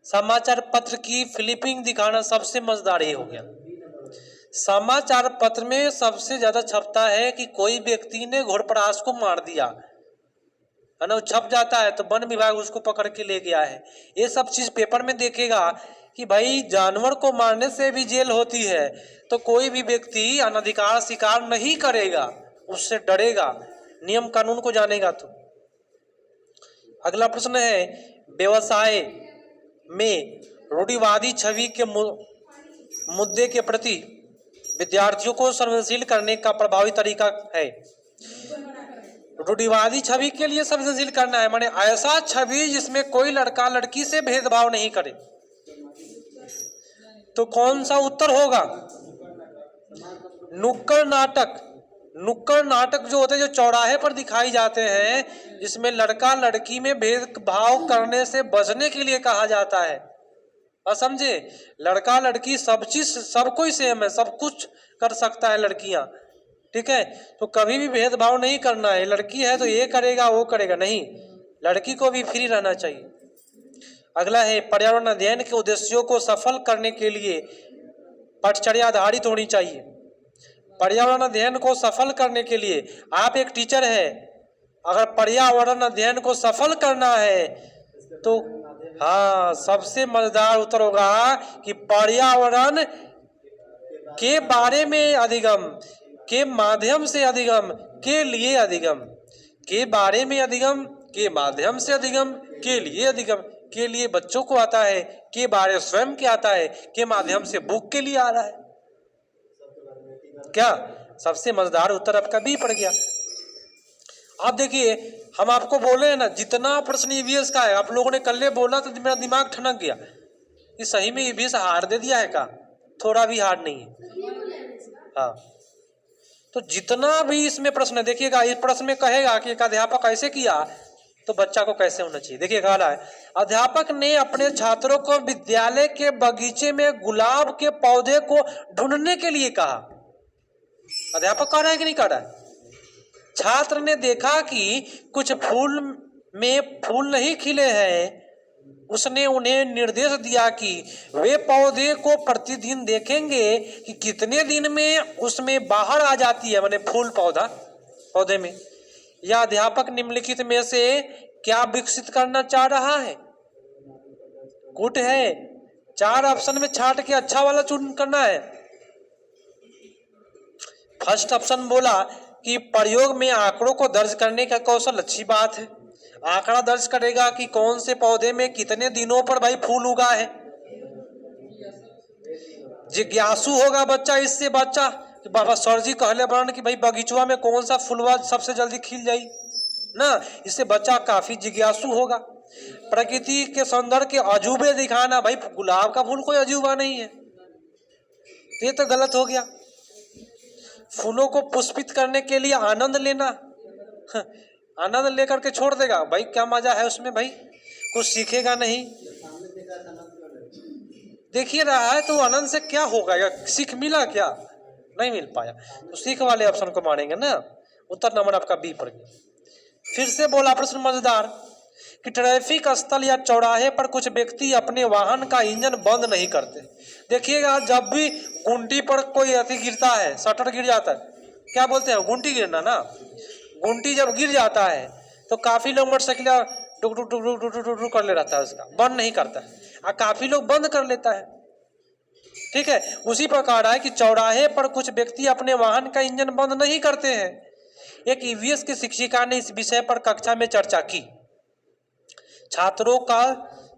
समाचार पत्र की फ्लिपिंग दिखाना सबसे मजेदार ये हो गया। समाचार पत्र में सबसे ज्यादा छपता है कि कोई व्यक्ति ने घोड़परास को मार दिया, है ना, छप जाता है तो वन विभाग उसको पकड़ के ले गया है। ये सब चीज पेपर में देखेगा कि भाई जानवर को मारने से भी जेल होती है, तो कोई भी व्यक्ति अनधिकार शिकार नहीं करेगा, उससे डरेगा, नियम कानून को जानेगा। तो अगला प्रश्न है, व्यवसाय में रूढ़िवादी छवि के मुद्दे के प्रति विद्यार्थियों को संवेदनशील करने का प्रभावी तरीका है। रूढ़िवादी छवि के लिए संवेदनशील करना है, माने ऐसा छवि जिसमें कोई लड़का लड़की से भेदभाव नहीं करे। तो कौन सा उत्तर होगा? नुक्कड़ नाटक। नुक्कड़ नाटक जो होते हैं, जो चौराहे पर दिखाई जाते हैं, जिसमें लड़का लड़की में भेदभाव करने से बचने के लिए कहा जाता है। और समझे, लड़का लड़की सब चीज सब कोई सेम है, सब कुछ कर सकता है लड़कियां, ठीक है। तो कभी भी भेदभाव नहीं करना है, लड़की है तो ये करेगा वो करेगा नहीं, लड़की को भी फ्री रहना चाहिए। अगला है पर्यावरण अध्ययन के उद्देश्यों को सफल करने के लिए पटचर्या आधारित होनी चाहिए। पर्यावरण अध्ययन को सफल करने के लिए, आप एक टीचर है, अगर पर्यावरण अध्ययन को सफल करना है तो हाँ, सबसे मजेदार उत्तर होगा कि पर्यावरण के बारे में अधिगम, के माध्यम से अधिगम, के लिए अधिगम, के बारे में अधिगम, के माध्यम से अधिगम, के लिए अधिगम। के लिए बच्चों को आता है, के बारे स्वयं के आता है, के माध्यम से बुक के लिए आ रहा है। क्या सबसे मजेदार उत्तर आपका बी पड़ गया। आप देखिए, हम आपको बोले हैं ना, जितना प्रश्न ईवीएस का है, आप लोगों ने कल बोला तो मेरा दिमाग ठनक गया कि सही में ईवीएस हार दे दिया है का? थोड़ा भी हार्ड नहीं है। हाँ, तो जितना भी इसमें प्रश्न है, देखिएगा इस प्रश्न में कहेगा कि एक अध्यापक ऐसे किया तो बच्चा को कैसे होना चाहिए। देखिए कहा है, अध्यापक ने अपने छात्रों को विद्यालय के बगीचे में गुलाब के पौधे को ढूंढने के लिए कहा। अध्यापक कह रहा है कि नहीं कह रहा है? छात्र ने देखा कि कुछ फूल में फूल नहीं खिले हैं, उसने उन्हें निर्देश दिया कि वे पौधे को प्रतिदिन देखेंगे कि कितने दिन में उसमें बाहर आ जाती है, माने फूल पौधे में। यह अध्यापक निम्नलिखित में से क्या विकसित करना चाह रहा है? गुड है, 4 ऑप्शन में छांट के अच्छा वाला चुन करना है। फर्स्ट ऑप्शन बोला कि प्रयोग में आंकड़ों को दर्ज करने का कौशल, अच्छी बात है। आंकड़ा दर्ज करेगा कि कौन से पौधे में कितने दिनों पर भाई फूल उगा है। जिज्ञासु होगा बच्चा, इससे बच्चा बाबा सर जी कहले बरन कि भाई बगीचवा में कौन सा फूलवा सबसे जल्दी खिल जाई ना, इससे बच्चा काफी जिज्ञासु होगा। प्रकृति के सौंदर्य के अजूबे दिखाना, भाई गुलाब का फूल कोई अजूबा नहीं है, ये तो गलत हो गया। फूलों को पुष्पित करने के लिए आनंद लेना, आनंद लेकर के छोड़ देगा, भाई क्या मजा है उसमें, भाई कुछ सीखेगा नहीं। देखिए रहा है तो आनंद से क्या होगा, या सीख मिला क्या? नहीं मिल पाया, तो सीख वाले ऑप्शन को मानेंगे ना। उत्तर नंबर आपका बी पड़ गया। फिर से बोला प्रश्न मजेदार कि ट्रैफिक स्थल या चौराहे पर कुछ व्यक्ति अपने वाहन का इंजन बंद नहीं करते। देखिएगा, जब भी गुंटी पर कोई अति गिरता है, शटर गिर जाता है, क्या बोलते हैं, गुंटी गिरना ना, गुंटी जब गिर जाता है तो काफी लोग मोटरसाइकिल टुक टुक टुक टुक टुक टुक कर ले रहता है, उसका बंद नहीं करता है, और काफी लोग बंद कर लेता है, ठीक है। उसी प्रकार है कि चौराहे पर कुछ व्यक्ति अपने वाहन का इंजन बंद नहीं करते हैं। एक ईवीएस की शिक्षिका ने इस विषय पर कक्षा में चर्चा की, छात्रों का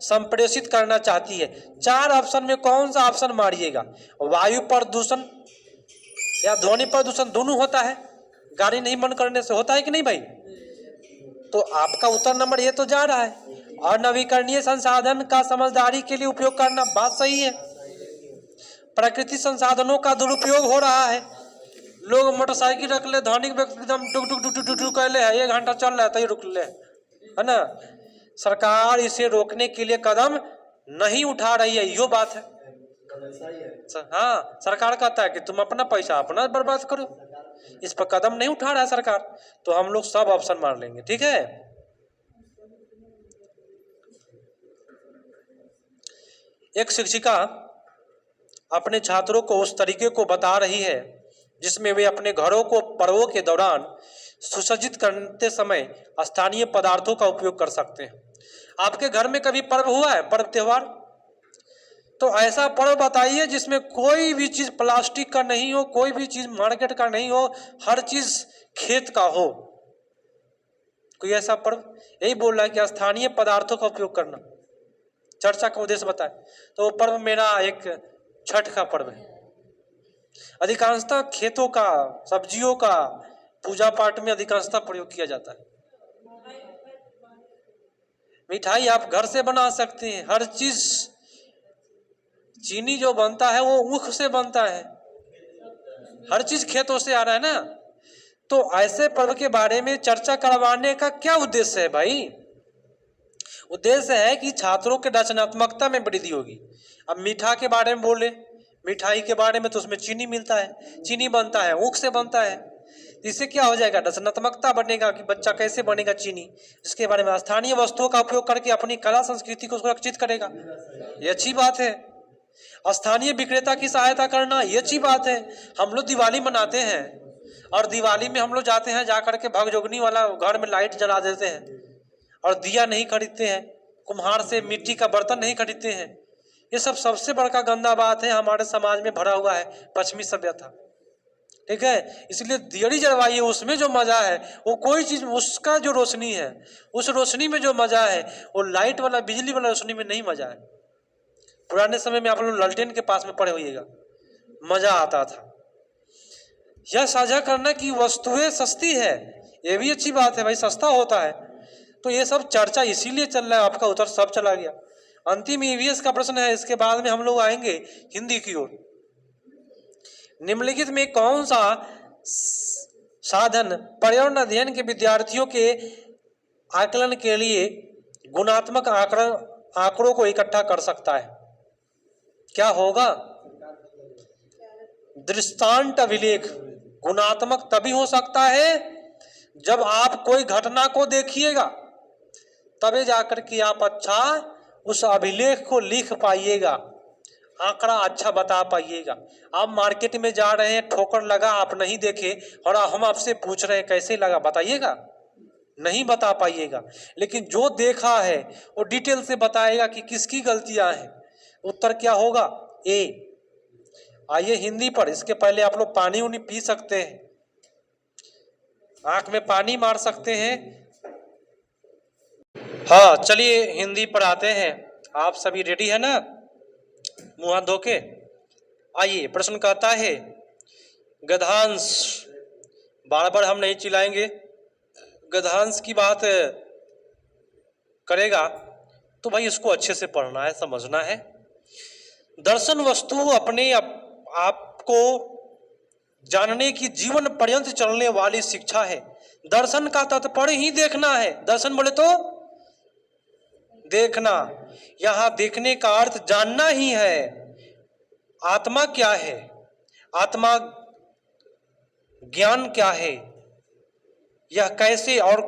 संप्रेषित करना चाहती है। 4 ऑप्शन में कौन सा ऑप्शन मारिएगा? वायु प्रदूषण या ध्वनि प्रदूषण, दोनों होता है, गाड़ी नहीं बंद करने से होता है कि नहीं भाई? तो आपका उत्तर नंबर ये तो जा रहा है। और नवीकरणीय संसाधन का समझदारी के लिए उपयोग करना, बात सही है। प्रकृति संसाधनों का दुरुपयोग हो रहा है, लोग मोटरसाइकिल रख ले, ध्वनि एकदम टुक टुक टुक टुक टुक कर ले है, 1 घंटा चल रहा है तो ही रुक ले, है ना। सरकार इसे रोकने के लिए कदम नहीं उठा रही है, यो बात है। हाँ, सरकार कहता है कि तुम अपना पैसा अपना बर्बाद करो, इस पर कदम नहीं उठा रहा है सरकार, तो हम लोग सब ऑप्शन मार लेंगे, ठीक है। एक शिक्षिका अपने छात्रों को उस तरीके को बता रही है जिसमें वे अपने घरों को पर्वों के दौरान सुसज्जित करते समय स्थानीय पदार्थों का उपयोग कर सकते हैं। आपके घर में कभी पर्व हुआ है, पर्व त्योहार? तो ऐसा पर्व बताइए जिसमें कोई भी चीज प्लास्टिक का नहीं हो, कोई भी चीज मार्केट का नहीं हो, हर चीज खेत का हो, कोई ऐसा पर्व? यही बोल रहा है कि स्थानीय पदार्थों का उपयोग करना। चर्चा का उद्देश्य बताए तो पर्व मेरा एक छठ का पर्व है। अधिकांशतः खेतों का, सब्जियों का पूजा पाठ में अधिकांशतः प्रयोग किया जाता है। मिठाई आप घर से बना सकते हैं, हर चीज चीनी जो बनता है वो ऊख से बनता है, हर चीज खेतों से आ रहा है ना। तो ऐसे पर्व के बारे में चर्चा करवाने का क्या उद्देश्य है भाई? उद्देश्य है कि छात्रों के रचनात्मकता में वृद्धि होगी। अब मीठा के बारे में बोले, मिठाई के बारे में, तो उसमें चीनी मिलता है, चीनी बनता है, ऊख से बनता है। इससे क्या हो जाएगा? रचनात्मकता बनेगा कि बच्चा कैसे बनेगा चीनी, इसके बारे में स्थानीय वस्तुओं का उपयोग करके अपनी कला संस्कृति को सुरक्षित करेगा, ये अच्छी बात है। स्थानीय विक्रेता की सहायता करना, ये अच्छी बात है। हम लोग दिवाली मनाते हैं और दिवाली में हम लोग जाते हैं, जाकर के भगजोगनी वाला घर में लाइट जला देते हैं और दिया नहीं खरीदते हैं, कुम्हार से मिट्टी का बर्तन नहीं खरीदते हैं। ये सब सबसे बड़का गंदा बात है, हमारे समाज में भरा हुआ है पश्चिमी सभ्यता, ठीक है। इसलिए दियड़ी जलवाइए, उसमें जो मजा है वो कोई चीज, उसका जो रोशनी है, उस रोशनी में जो मजा है वो लाइट वाला, बिजली वाला रोशनी में नहीं मजा है। पुराने समय में आप लोग लालटेन के पास में पड़े होइएगा, मजा आता था। यह साझा करना की वस्तुएं सस्ती है, ये भी अच्छी बात है भाई, सस्ता होता है। तो ये सब चर्चा इसीलिए चल रहा है, आपका उत्तर सब चला गया। अंतिम ईवीएस का प्रश्न है, इसके बाद में हम लोग आएंगे हिंदी की ओर। निम्नलिखित में कौन सा साधन पर्यावरण अध्ययन के विद्यार्थियों के आकलन के लिए गुणात्मक आंकड़ों को इकट्ठा कर सकता है? क्या होगा? दृष्टांत अभिलेख। गुणात्मक तभी हो सकता है जब आप कोई घटना को देखिएगा, तभी जाकर के आप अच्छा उस अभिलेख को लिख पाइएगा, आंकड़ा अच्छा बता पाइएगा। आप मार्केट में जा रहे हैं, ठोकर लगा, आप नहीं देखे और हम आपसे पूछ रहे हैं कैसे लगा, बताइएगा? नहीं बता पाइएगा। लेकिन जो देखा है वो डिटेल से बताएगा कि किसकी गलतियां हैं। उत्तर क्या होगा? ए। आइए हिंदी पर। इसके पहले आप लोग पानी उनी पी सकते हैं, आंख में पानी मार सकते हैं। हाँ चलिए हिंदी पर आते हैं। आप सभी रेडी है ना? मुंह हाथ धो के आइए। प्रश्न कहता है गद्यांश, बार बार हम नहीं चिल्लाएंगे, गद्यांश की बात करेगा तो भाई इसको अच्छे से पढ़ना है, समझना है। दर्शन वस्तु अपने आपको जानने की जीवन पर्यंत चलने वाली शिक्षा है। दर्शन का तात्पर्य ही देखना है। दर्शन बोले तो देखना, यहां देखने का अर्थ जानना ही है। आत्मा क्या है, आत्मा ज्ञान क्या है, यह कैसे और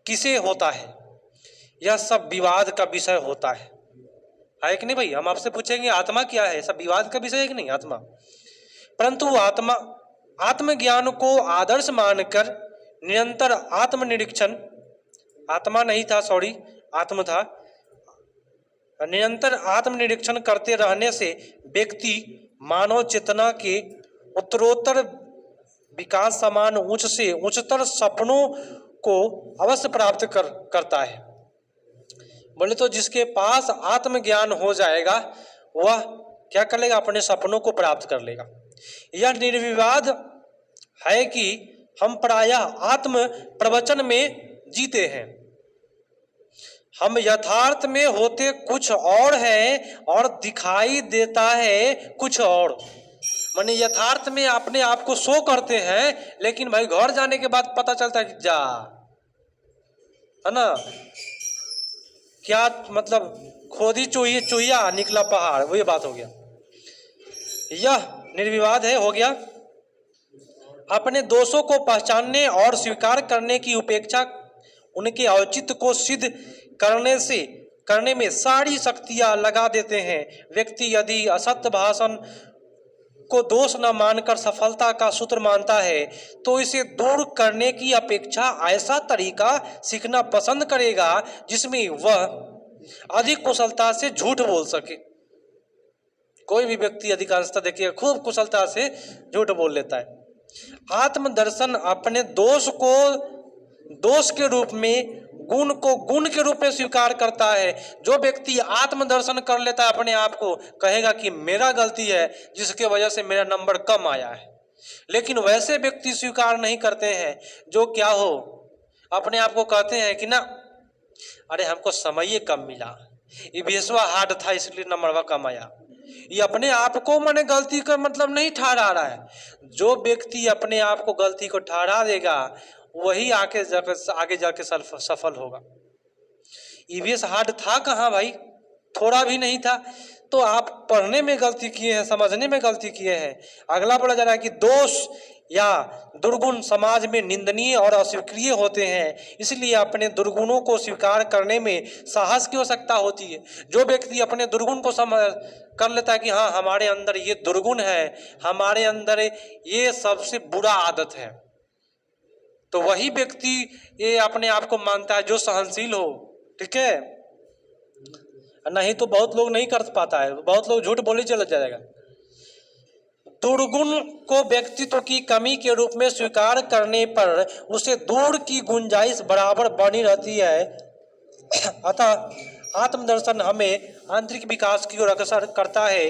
किसे होता है, यह सब विवाद का विषय होता है कि नहीं भाई? हम आपसे पूछेंगे आत्मा क्या है, सब विवाद का विषय है कि नहीं आत्मा? परंतु आत्मज्ञान को आदर्श मानकर निरंतर आत्मनिरीक्षण, आत्मा नहीं था सॉरी, आत्म था, निरंतर आत्मनिरीक्षण करते रहने से व्यक्ति मानव चेतना के उत्तरोत्तर विकास समान उच्च से उच्चतर सपनों को अवश्य प्राप्त करता है। बोले तो जिसके पास आत्मज्ञान हो जाएगा वह क्या कर लेगा? अपने सपनों को प्राप्त कर लेगा। यह निर्विवाद है कि हम प्रायः आत्म प्रवचन में जीते हैं। हम यथार्थ में होते कुछ और है और दिखाई देता है कुछ और। माने यथार्थ में अपने आप को शो करते हैं, लेकिन भाई घर जाने के बाद पता चलता है कि जा, है ना, क्या मतलब खोदी चुहिया निकला पहाड़, वही बात हो गया। यह निर्विवाद है, हो गया। अपने दोषों को पहचानने और स्वीकार करने की उपेक्षा उनके औचित्य को सिद्ध करने में सारी शक्तियां लगा देते हैं। व्यक्ति यदि असत्य भाषण को दोष न मानकर सफलता का सूत्र मानता है तो इसे दूर करने की अपेक्षा ऐसा तरीका सीखना पसंद करेगा जिसमें वह अधिक कुशलता से झूठ बोल सके। कोई भी व्यक्ति अधिकांशतः देखिए खूब कुशलता से झूठ बोल लेता है। आत्मदर्शन अपने दोष को दोष के रूप में, गुण को गुण के रूप में स्वीकार करता है। जो व्यक्ति आत्मदर्शन कर लेता है अपने आप को, कहेगा कि मेरा गलती है जिसके वजह से मेरा नंबर कम आया है। लेकिन वैसे व्यक्ति स्वीकार नहीं करते हैं जो क्या हो, अपने आप को कहते हैं कि ना अरे हमको समय कम मिला, ईवीएसवा हार्ड था इसलिए नंबर कम आया, ये अपने आप को मैंने गलती का मतलब नहीं ठहरा रहा है। जो व्यक्ति अपने आप को गलती को ठहरा देगा वही आगे जाके सफल होगा। ईवीएस हार्ड था कहाँ भाई, थोड़ा भी नहीं था। तो आप पढ़ने में गलती किए हैं, समझने में गलती किए हैं। अगला बोला जा रहा है कि दोष या दुर्गुण समाज में निंदनीय और अस्वीकार्य होते हैं, इसलिए अपने दुर्गुणों को स्वीकार करने में साहस की आवश्यकता होती है। जो व्यक्ति अपने दुर्गुण को समझ कर लेता है कि हाँ हमारे अंदर ये दुर्गुण है, हमारे अंदर ये सबसे बुरा आदत है, तो वही व्यक्ति ये अपने आप को मानता है जो सहनशील हो। ठीक है, नहीं तो बहुत लोग नहीं कर पाता है, बहुत लोग झूठ बोले चला जाएगा। दुर्गुण को व्यक्तित्व की कमी के रूप में स्वीकार करने पर उसे दूर की गुंजाइश बराबर बनी रहती है। अतः आत्मदर्शन हमें आंतरिक विकास की ओर अग्रसर करता है।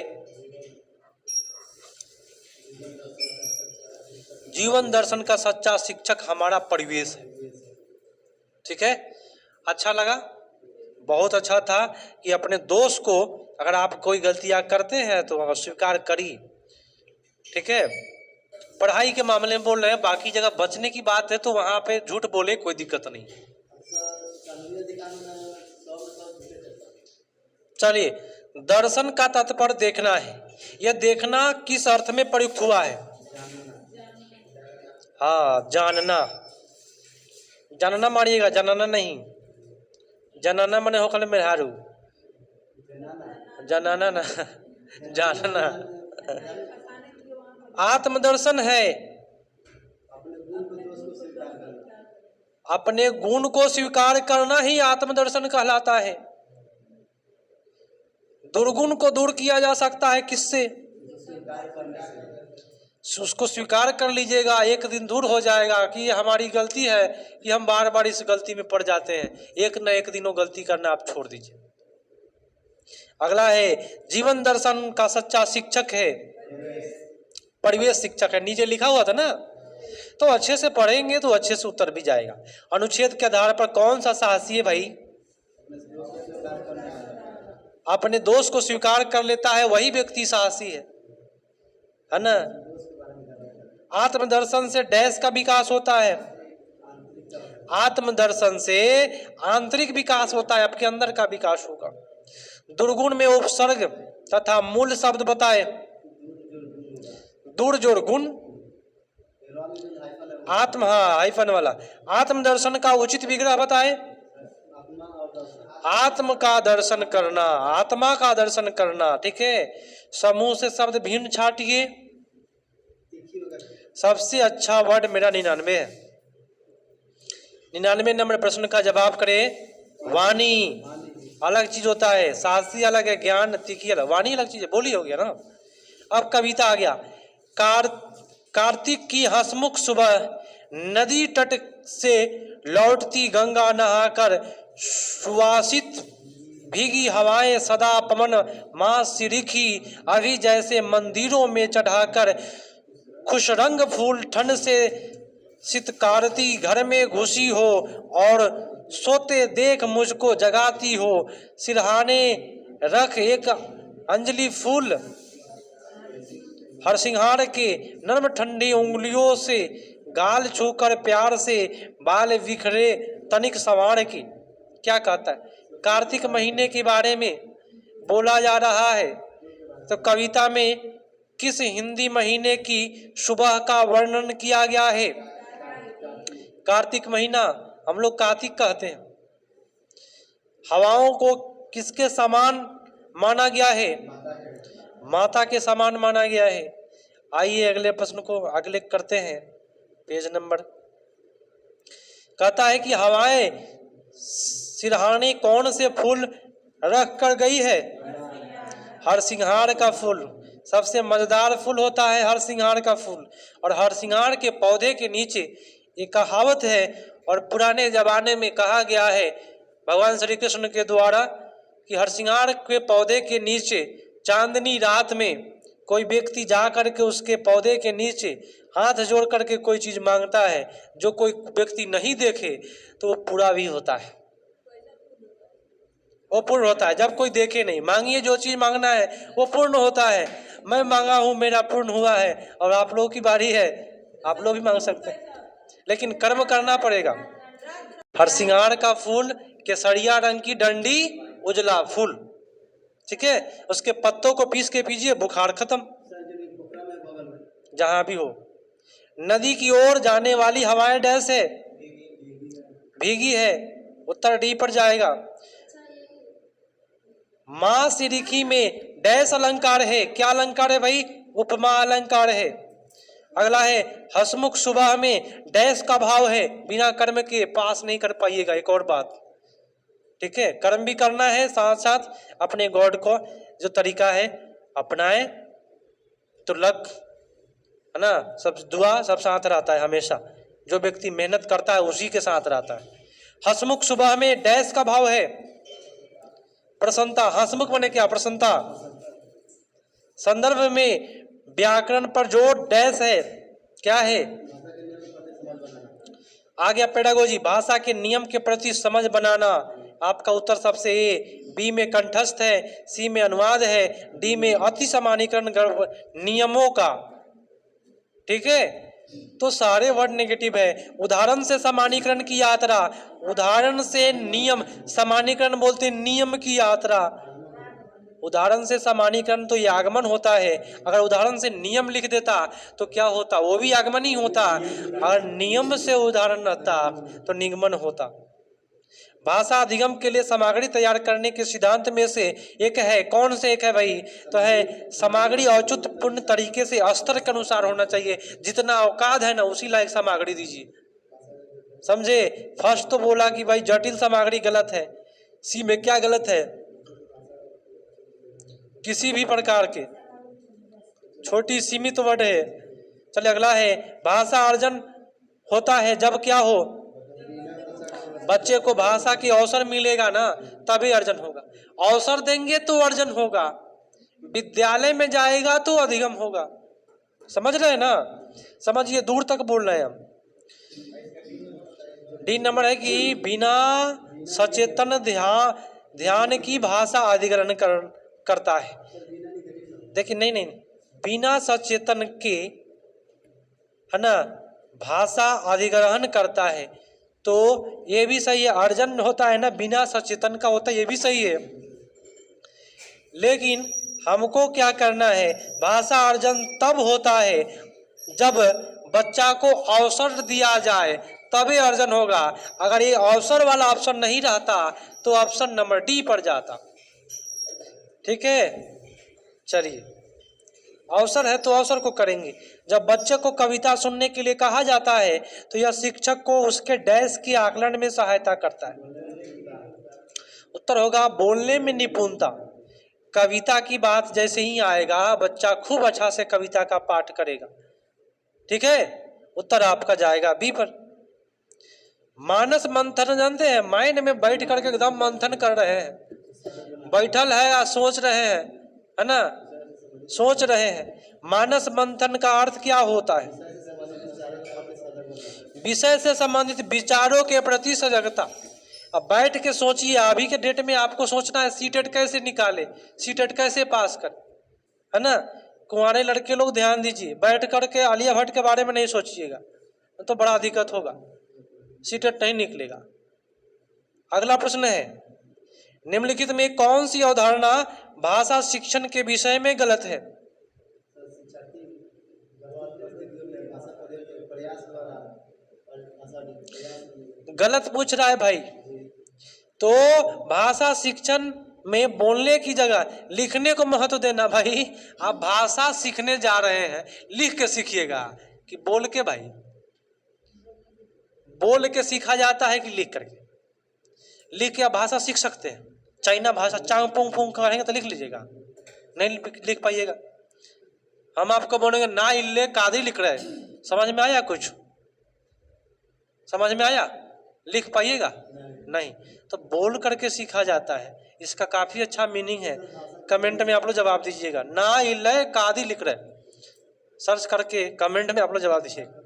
जीवन दर्शन का सच्चा शिक्षक हमारा परिवेश है। ठीक है, अच्छा लगा, बहुत अच्छा था कि अपने दोस्त को अगर आप कोई गलतियां करते हैं तो स्वीकार करिए। ठीक है, पढ़ाई के मामले में बोल रहे हैं, बाकी जगह बचने की बात है तो वहां पे झूठ बोले कोई दिक्कत नहीं। चलिए, दर्शन का तात्पर्य देखना है। यह देखना किस अर्थ में प्रयुक्त हुआ है? हाँ, जानना। जानना मानिएगा, जानना नहीं, जानना मने होकल मेहरारू, जानना ना, जानना। आत्मदर्शन है अपने गुण को स्वीकार करना ही आत्मदर्शन कहलाता है। दुर्गुण को दूर किया जा सकता है किससे? उसको स्वीकार कर लीजिएगा, एक दिन दूर हो जाएगा कि ये हमारी गलती है कि हम बार बार इस गलती में पड़ जाते हैं। एक न एक दिन वो गलती करना आप छोड़ दीजिए। अगला है, जीवन दर्शन का सच्चा शिक्षक है परिवेश शिक्षक है। नीचे लिखा हुआ था ना, तो अच्छे से पढ़ेंगे तो अच्छे से उत्तर भी जाएगा। अनुच्छेद के आधार पर कौन सा साहसी है भाई? अपने दोस्त को स्वीकार कर लेता है वही व्यक्ति साहसी है ना। आत्मदर्शन से डैश का विकास होता है? आत्मदर्शन से आंतरिक विकास होता है, आपके अंदर का विकास होगा। दुर्गुण में उपसर्ग तथा मूल शब्द बताए। दूर जोड़ गुण आत्म, हाँ हाइफन वाला। आत्मदर्शन का उचित विग्रह बताए। आत्म का दर्शन करना, आत्मा का दर्शन करना। ठीक है, समूह से शब्द भिन्न छाटिए। सबसे अच्छा वर्ड मेरा 99 है। 99 नंबर प्रश्न का जवाब करे। वाणी अलग चीज होता है, साहसी अलग है, ज्ञान तीखी अलग, वाणी अलग चीज है, बोली हो गया ना। अब कविता आ गया। कार्तिक की हंसमुख सुबह, नदी तट से लौटती गंगा नहाकर, सुवासित भीगी हवाएं सदा पवन माँ सिरिखी, अभी जैसे मंदिरों में चढ़ाकर खुश रंग फूल ठंड से शीतकारती, घर में घुसी हो और सोते देख मुझको जगाती हो, सिरहाने रख एक अंजलि फूल, हरसिंहार के नर्म ठंडी उंगलियों से गाल छूकर प्यार से बाल बिखरे तनिक संवार की। क्या कहता है? कार्तिक महीने के बारे में बोला जा रहा है। तो कविता में किस हिंदी महीने की सुबह का वर्णन किया गया है? कार्तिक महीना, हम लोग कार्तिक कहते हैं। हवाओं को किसके समान माना गया है? माता के समान माना गया है। आइए अगले प्रश्न को अगले करते हैं। पेज नंबर कहता है कि हवाएं सिरहाने कौन से फूल रख कर गई है? हरसिंहार का फूल। सबसे मजेदार फूल होता है हरसिंहार का फूल। और हरसिंहार के पौधे के नीचे एक कहावत है, और पुराने जमाने में कहा गया है भगवान श्री कृष्ण के द्वारा कि हरसिंहार के पौधे के नीचे चांदनी रात में कोई व्यक्ति जा करके उसके पौधे के नीचे हाथ जोड़ करके कोई चीज मांगता है, जो कोई व्यक्ति नहीं देखे तो वो पूरा भी होता है। वो पूर्ण होता है जब कोई देखे नहीं। मांगिए जो चीज मांगना है वो पूर्ण होता है। मैं मांगा हूं, मेरा पूर्ण हुआ है, और आप लोगों की बारी है, आप लोग भी मांग सकते हैं, लेकिन कर्म करना पड़ेगा। हरसिंगार का फूल, केसरिया रंग की डंडी, उजला फूल, ठीक है, उसके पत्तों को पीस के पीजिए, बुखार खत्म, जहां भी हो। नदी की ओर जाने वाली हवाएं डैश है, भीगी है, उत्तर डी पर जाएगा। मां सिरिखी में डैश अलंकार है, क्या अलंकार है भाई? उपमा अलंकार है। अगला है हसमुख सुबह में डैश का भाव है, बिना कर्म के पास नहीं कर पाइएगा। एक और बात, ठीक है, कर्म भी करना है, साथ साथ अपने गॉड को जो तरीका है अपनाए तो लक है ना, सब दुआ सब साथ रहता है हमेशा। जो व्यक्ति मेहनत करता है उसी के साथ रहता है। हसमुख सुबह में डैश का भाव है, प्रसन्नता। हसमुख बने क्या? प्रसन्नता। संदर्भ में व्याकरण पर जो डैश है, क्या है? आ गया पेडागोजी, भाषा के नियम के प्रति समझ बनाना। आपका उत्तर सबसे ए। बी में कंठस्थ है, सी में अनुवाद है, डी में अति सामान्यीकरण नियमों का, ठीक है। तो सारे वर्ड नेगेटिव है। उदाहरण से सामान्यीकरण की यात्रा, उदाहरण से नियम, सामान्यीकरण बोलते नियम की यात्रा। उदाहरण से सामान्यीकरण तो ये आगमन होता है, अगर उदाहरण से नियम लिख देता तो क्या होता? वो भी आगमन ही होता। अगर नियम से उदाहरण रहता तो निगमन होता। भाषा अधिगम के लिए सामग्री तैयार करने के सिद्धांत में से एक है, कौन से एक है भाई? तो है सामग्री औचित्यपूर्ण तरीके से स्तर के अनुसार होना चाहिए। जितना औकात है ना उसी लायक सामग्री दीजिए, समझे। फर्स्ट तो बोला कि भाई जटिल सामग्री गलत है, सी में क्या गलत है? किसी भी प्रकार के छोटी सीमित वर्ड है। चलिए अगला है भाषा अर्जन होता है जब क्या हो? बच्चे को भाषा की अवसर मिलेगा ना तभी अर्जन होगा। अवसर देंगे तो अर्जन होगा, विद्यालय में जाएगा तो अधिगम होगा। समझ रहे हैं ना? समझिए, दूर तक बोल रहे हैं हम। डी नंबर है कि बिना सचेतन ध्यान की भाषा अधिग्रहण करता है। देखिए नहीं, बिना सचेतन के, है ना, भाषा अधिग्रहण करता है, तो ये भी सही है। अर्जन होता है ना बिना सचेतन का होता है, ये भी सही है। लेकिन हमको क्या करना है? भाषा अर्जन तब होता है जब बच्चा को अवसर दिया जाए, तभी अर्जन होगा। अगर ये अवसर वाला ऑप्शन नहीं रहता तो ऑप्शन नंबर डी पर जाता, ठीक है। चलिए, अवसर है तो अवसर को करेंगे। जब बच्चे को कविता सुनने के लिए कहा जाता है तो यह शिक्षक को उसके डैश के आकलन में सहायता करता है। उत्तर होगा बोलने में निपुणता। कविता की बात जैसे ही आएगा बच्चा खूब अच्छा से कविता का पाठ करेगा, ठीक है। उत्तर आपका जाएगा बी पर। मानस मंथन जानते हैं? माइंड में बैठ करके एकदम मंथन कर रहे हैं, बैठल है या सोच रहे हैं, है ना, सोच रहे हैं। मानस मंथन का अर्थ क्या होता है? विषय से संबंधित विचारों के प्रति सजगता। अब बैठ के सोचिए, अभी के डेट में आपको सोचना है सीटेट कैसे निकाले, सीटेट कैसे पास कर, है ना। कुंवारे लड़के लोग ध्यान दीजिए, बैठ करके आलिया भट्ट के बारे में नहीं सोचिएगा, तो बड़ा दिक्कत होगा, सीटेट नहीं निकलेगा। अगला प्रश्न है, निम्नलिखित में कौन सी अवधारणा भाषा शिक्षण के विषय में गलत है? गलत पूछ रहा है भाई। तो भाषा शिक्षण में बोलने की जगह लिखने को महत्व देना। भाई आप भाषा सीखने जा रहे हैं, लिख के सीखिएगा कि बोल के? भाई बोल के सीखा जाता है कि लिख करके? लिख के आप भाषा सीख सकते हैं। चाइना भाषा चांग पोंग पोंग करेंगे तो लिख लीजिएगा, नहीं लिख पाइएगा। हम आपको बोलेंगे ना इल्ले कादी लिख रहे, समझ में आया? कुछ समझ में आया? लिख पाइएगा? नहीं। तो बोल करके सीखा जाता है, इसका काफी अच्छा मीनिंग है। कमेंट में आप लोग जवाब दीजिएगा, ना इल्ले कादी लिख रहे, सर्च करके कमेंट में आप लोग जवाब दीजिएगा।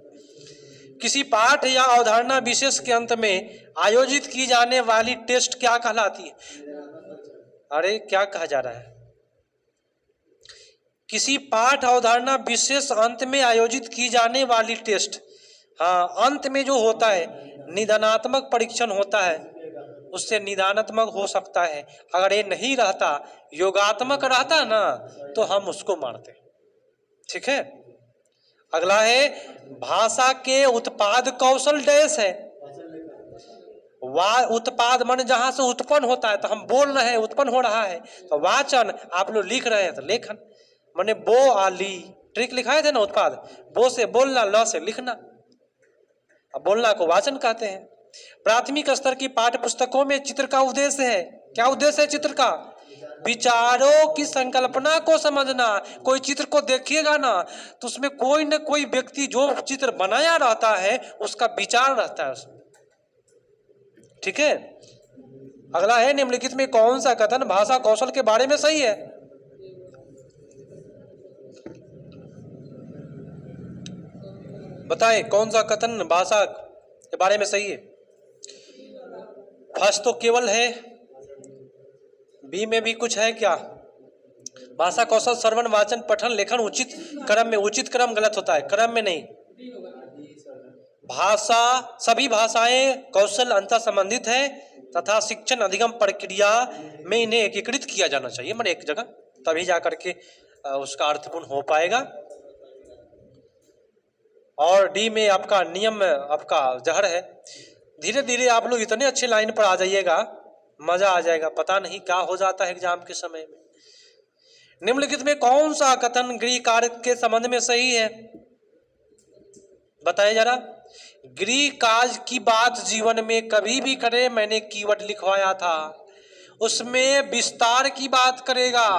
किसी पाठ या अवधारणा विशेष के अंत में आयोजित की जाने वाली टेस्ट क्या कहलाती है? अरे क्या कहा जा रहा है? किसी पाठ अवधारणा विशेष अंत में आयोजित की जाने वाली टेस्ट। हाँ, अंत में जो होता है निदानात्मक परीक्षण होता है, उससे निदानात्मक हो सकता है। अगर ये नहीं रहता, योगात्मक रहता ना, तो हम उसको मारते। ठीक है। अगला है भाषा के उत्पाद कौशल डैश है। उत्पाद मन जहां से उत्पन्न होता है, तो हम बोल रहे हैं उत्पन्न हो रहा है, तो वाचन आप लोग लिख रहे हैं तो लेखन। माने बो आली ट्रिक लिखाए थे ना, उत्पाद बो से बोलना, ल से लिखना। अब बोलना को वाचन कहते हैं। प्राथमिक स्तर की पाठ्य पुस्तकों में चित्र का उद्देश्य है। क्या उद्देश्य है चित्र का? विचारों की संकल्पना को समझना। कोई चित्र को देखिएगा ना, तो उसमें कोई न कोई व्यक्ति जो चित्र बनाया रहता है, उसका विचार रहता है उसमें। ठीक है। अगला है निम्नलिखित में कौन सा कथन भाषा कौशल के बारे में सही है? बताएं कौन सा कथन भाषा के बारे में सही है? फर्स्ट तो केवल है, बी में भी कुछ है क्या? भाषा कौशल श्रवण वाचन पठन लेखन उचित क्रम में। उचित क्रम गलत होता है, क्रम में नहीं। भाषा सभी भाषाएं कौशल अंतर संबंधित है तथा शिक्षण अधिगम प्रक्रिया में इन्हें एकीकृत किया जाना चाहिए, मतलब एक जगह, तभी जाकर के उसका अर्थपूर्ण हो पाएगा। और डी में आपका नियम आपका जहर है। धीरे धीरे आप लोग इतने अच्छे लाइन पर आ जाइएगा, मजा आ जाएगा। पता नहीं क्या हो जाता है एग्जाम के समय में। निम्नलिखित में कौन सा कथन गृह कार्य के संबंध में सही है? बताइए जरा। गृह कार्य की बात जीवन में कभी भी करे, मैंने कीवर्ड लिखवाया था, उसमें विस्तार की बात करेगा।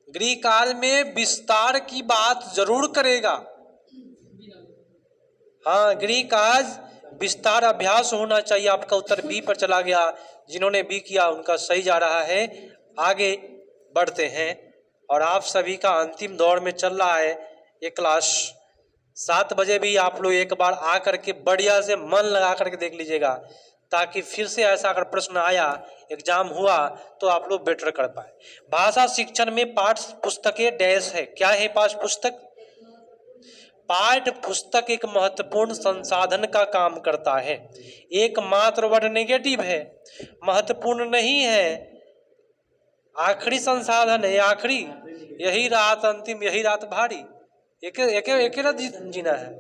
गृह कार्य में विस्तार की बात जरूर करेगा। हाँ, गृह कार्य विस्तार अभ्यास होना चाहिए। आपका उत्तर बी पर चला गया। जिन्होंने बी किया उनका सही जा रहा है। आगे बढ़ते हैं। और आप सभी का अंतिम दौर में चल रहा है ये क्लास। 7 बजे भी आप लोग एक बार आ करके बढ़िया से मन लगा करके देख लीजिएगा, ताकि फिर से ऐसा अगर प्रश्न आया, एग्जाम हुआ, तो आप लोग बेटर कर पाए। भाषा शिक्षण में पाठ्य पुस्तकें डैश है। क्या है पाठ्य पुस्तक? पाठ्य पुस्तक एक महत्वपूर्ण संसाधन का काम करता है। एकमात्र वर्ड नेगेटिव है, महत्वपूर्ण नहीं है, आखिरी संसाधन है। आखिरी, यही रात अंतिम, यही रात भारी। एक रात जीना है,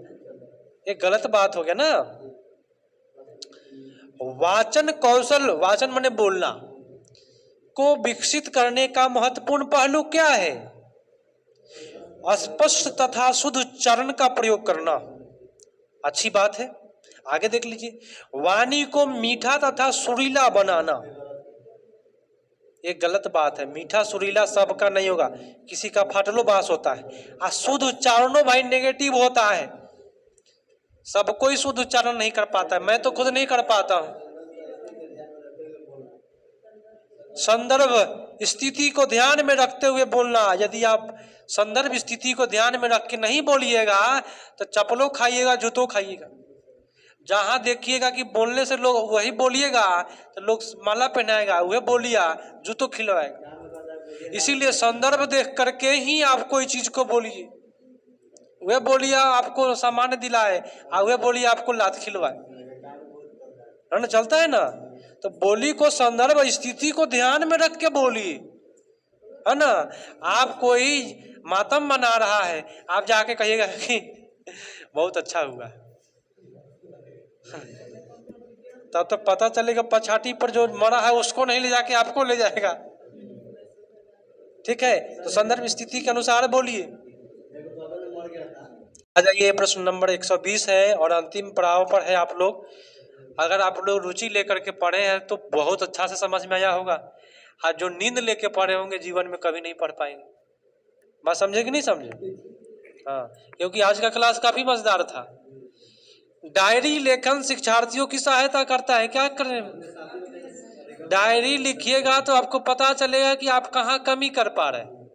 एक गलत बात हो गया ना। वाचन कौशल, वाचन माने बोलना, को विकसित करने का महत्वपूर्ण पहलू क्या है? स्पष्ट तथा शुद्ध उच्चारण का प्रयोग करना। अच्छी बात है, आगे देख लीजिए। वाणी को मीठा तथा सुरीला बनाना। एक गलत बात है, मीठा सुरीला सबका नहीं होगा, किसी का फाटलो बास होता है। और शुद्ध उच्चारणों भाई नेगेटिव होता है, सब कोई शुद्ध उच्चारण नहीं कर पाता है। मैं तो खुद नहीं कर पाता हूं। संदर्भ स्थिति को ध्यान में रखते हुए बोलना। यदि आप संदर्भ स्थिति को ध्यान में रख के नहीं बोलिएगा, तो चप्पलों खाइएगा, जूतों खाइएगा। जहां देखिएगा कि बोलने से लोग वही बोलिएगा, तो लोग माला पहनाएगा, वह बोलिया, जूतों खिलवाएगा। इसीलिए संदर्भ देख करके ही आप कोई चीज को बोलिए। वह बोलिया आपको सामान दिलाए, और वह बोलिए आपको लात खिलवाए, है ना, चलता है ना। तो बोली को संदर्भ स्थिति को ध्यान में रख के बोलिए, है ना। आप कोई मातम मना रहा है, आप जाके कहिएगा कि बहुत अच्छा हुआ, तब तो पता चलेगा पछाटी पर जो मरा है उसको नहीं ले जाके आपको ले जाएगा। ठीक है, तो संदर्भ स्थिति के अनुसार बोलिए। आ जाइए, प्रश्न नंबर 120 है और अंतिम पड़ाव पर है आप लोग। अगर आप लोग रुचि लेकर के पढ़े हैं तो बहुत अच्छा से समझ में आया होगा, और जो नींद लेके पढ़े होंगे जीवन में कभी नहीं पढ़ पाएंगे। बात समझे कि नहीं समझे? हाँ, क्योंकि आज का क्लास काफी मजेदार था। डायरी लेखन शिक्षार्थियों की सहायता करता है। क्या करने में? डायरी लिखिएगा तो आपको पता चलेगा कि आप कहाँ कमी कर पा रहे हैं,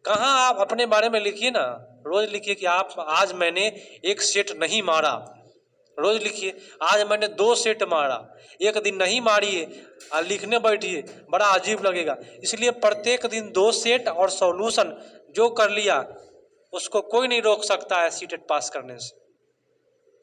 कहाँ आप अपने बारे में लिखिए ना। रोज लिखिए कि आप आज मैंने एक सेट नहीं मारा, रोज लिखिए। आज मैंने 2 सेट मारा, एक दिन नहीं मारिए और लिखने बैठिए, बड़ा अजीब लगेगा। इसलिए प्रत्येक दिन 2 सेट और सॉल्यूशन जो कर लिया उसको कोई नहीं रोक सकता है सीटेट पास करने से,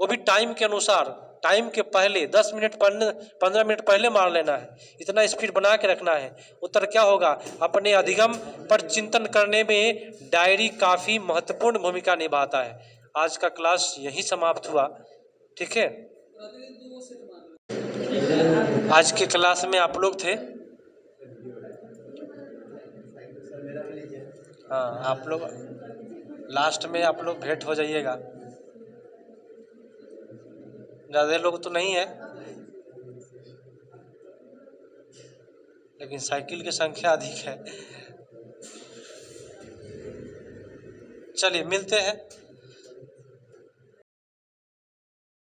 वो भी टाइम के अनुसार। टाइम के पहले 10 मिनट पहले, 15 मिनट पहले मार लेना है, इतना स्पीड बना के रखना है। उत्तर क्या होगा? अपने अधिगम पर चिंतन करने में डायरी काफ़ी महत्वपूर्ण भूमिका निभाता है। आज का क्लास यही समाप्त हुआ, ठीक है। आज के क्लास में आप लोग थे, हाँ आप लोग लास्ट में आप लोग भेंट हो जाइएगा। ज़्यादा लोग तो नहीं है, लेकिन साइकिल की संख्या अधिक है। चलिए मिलते हैं।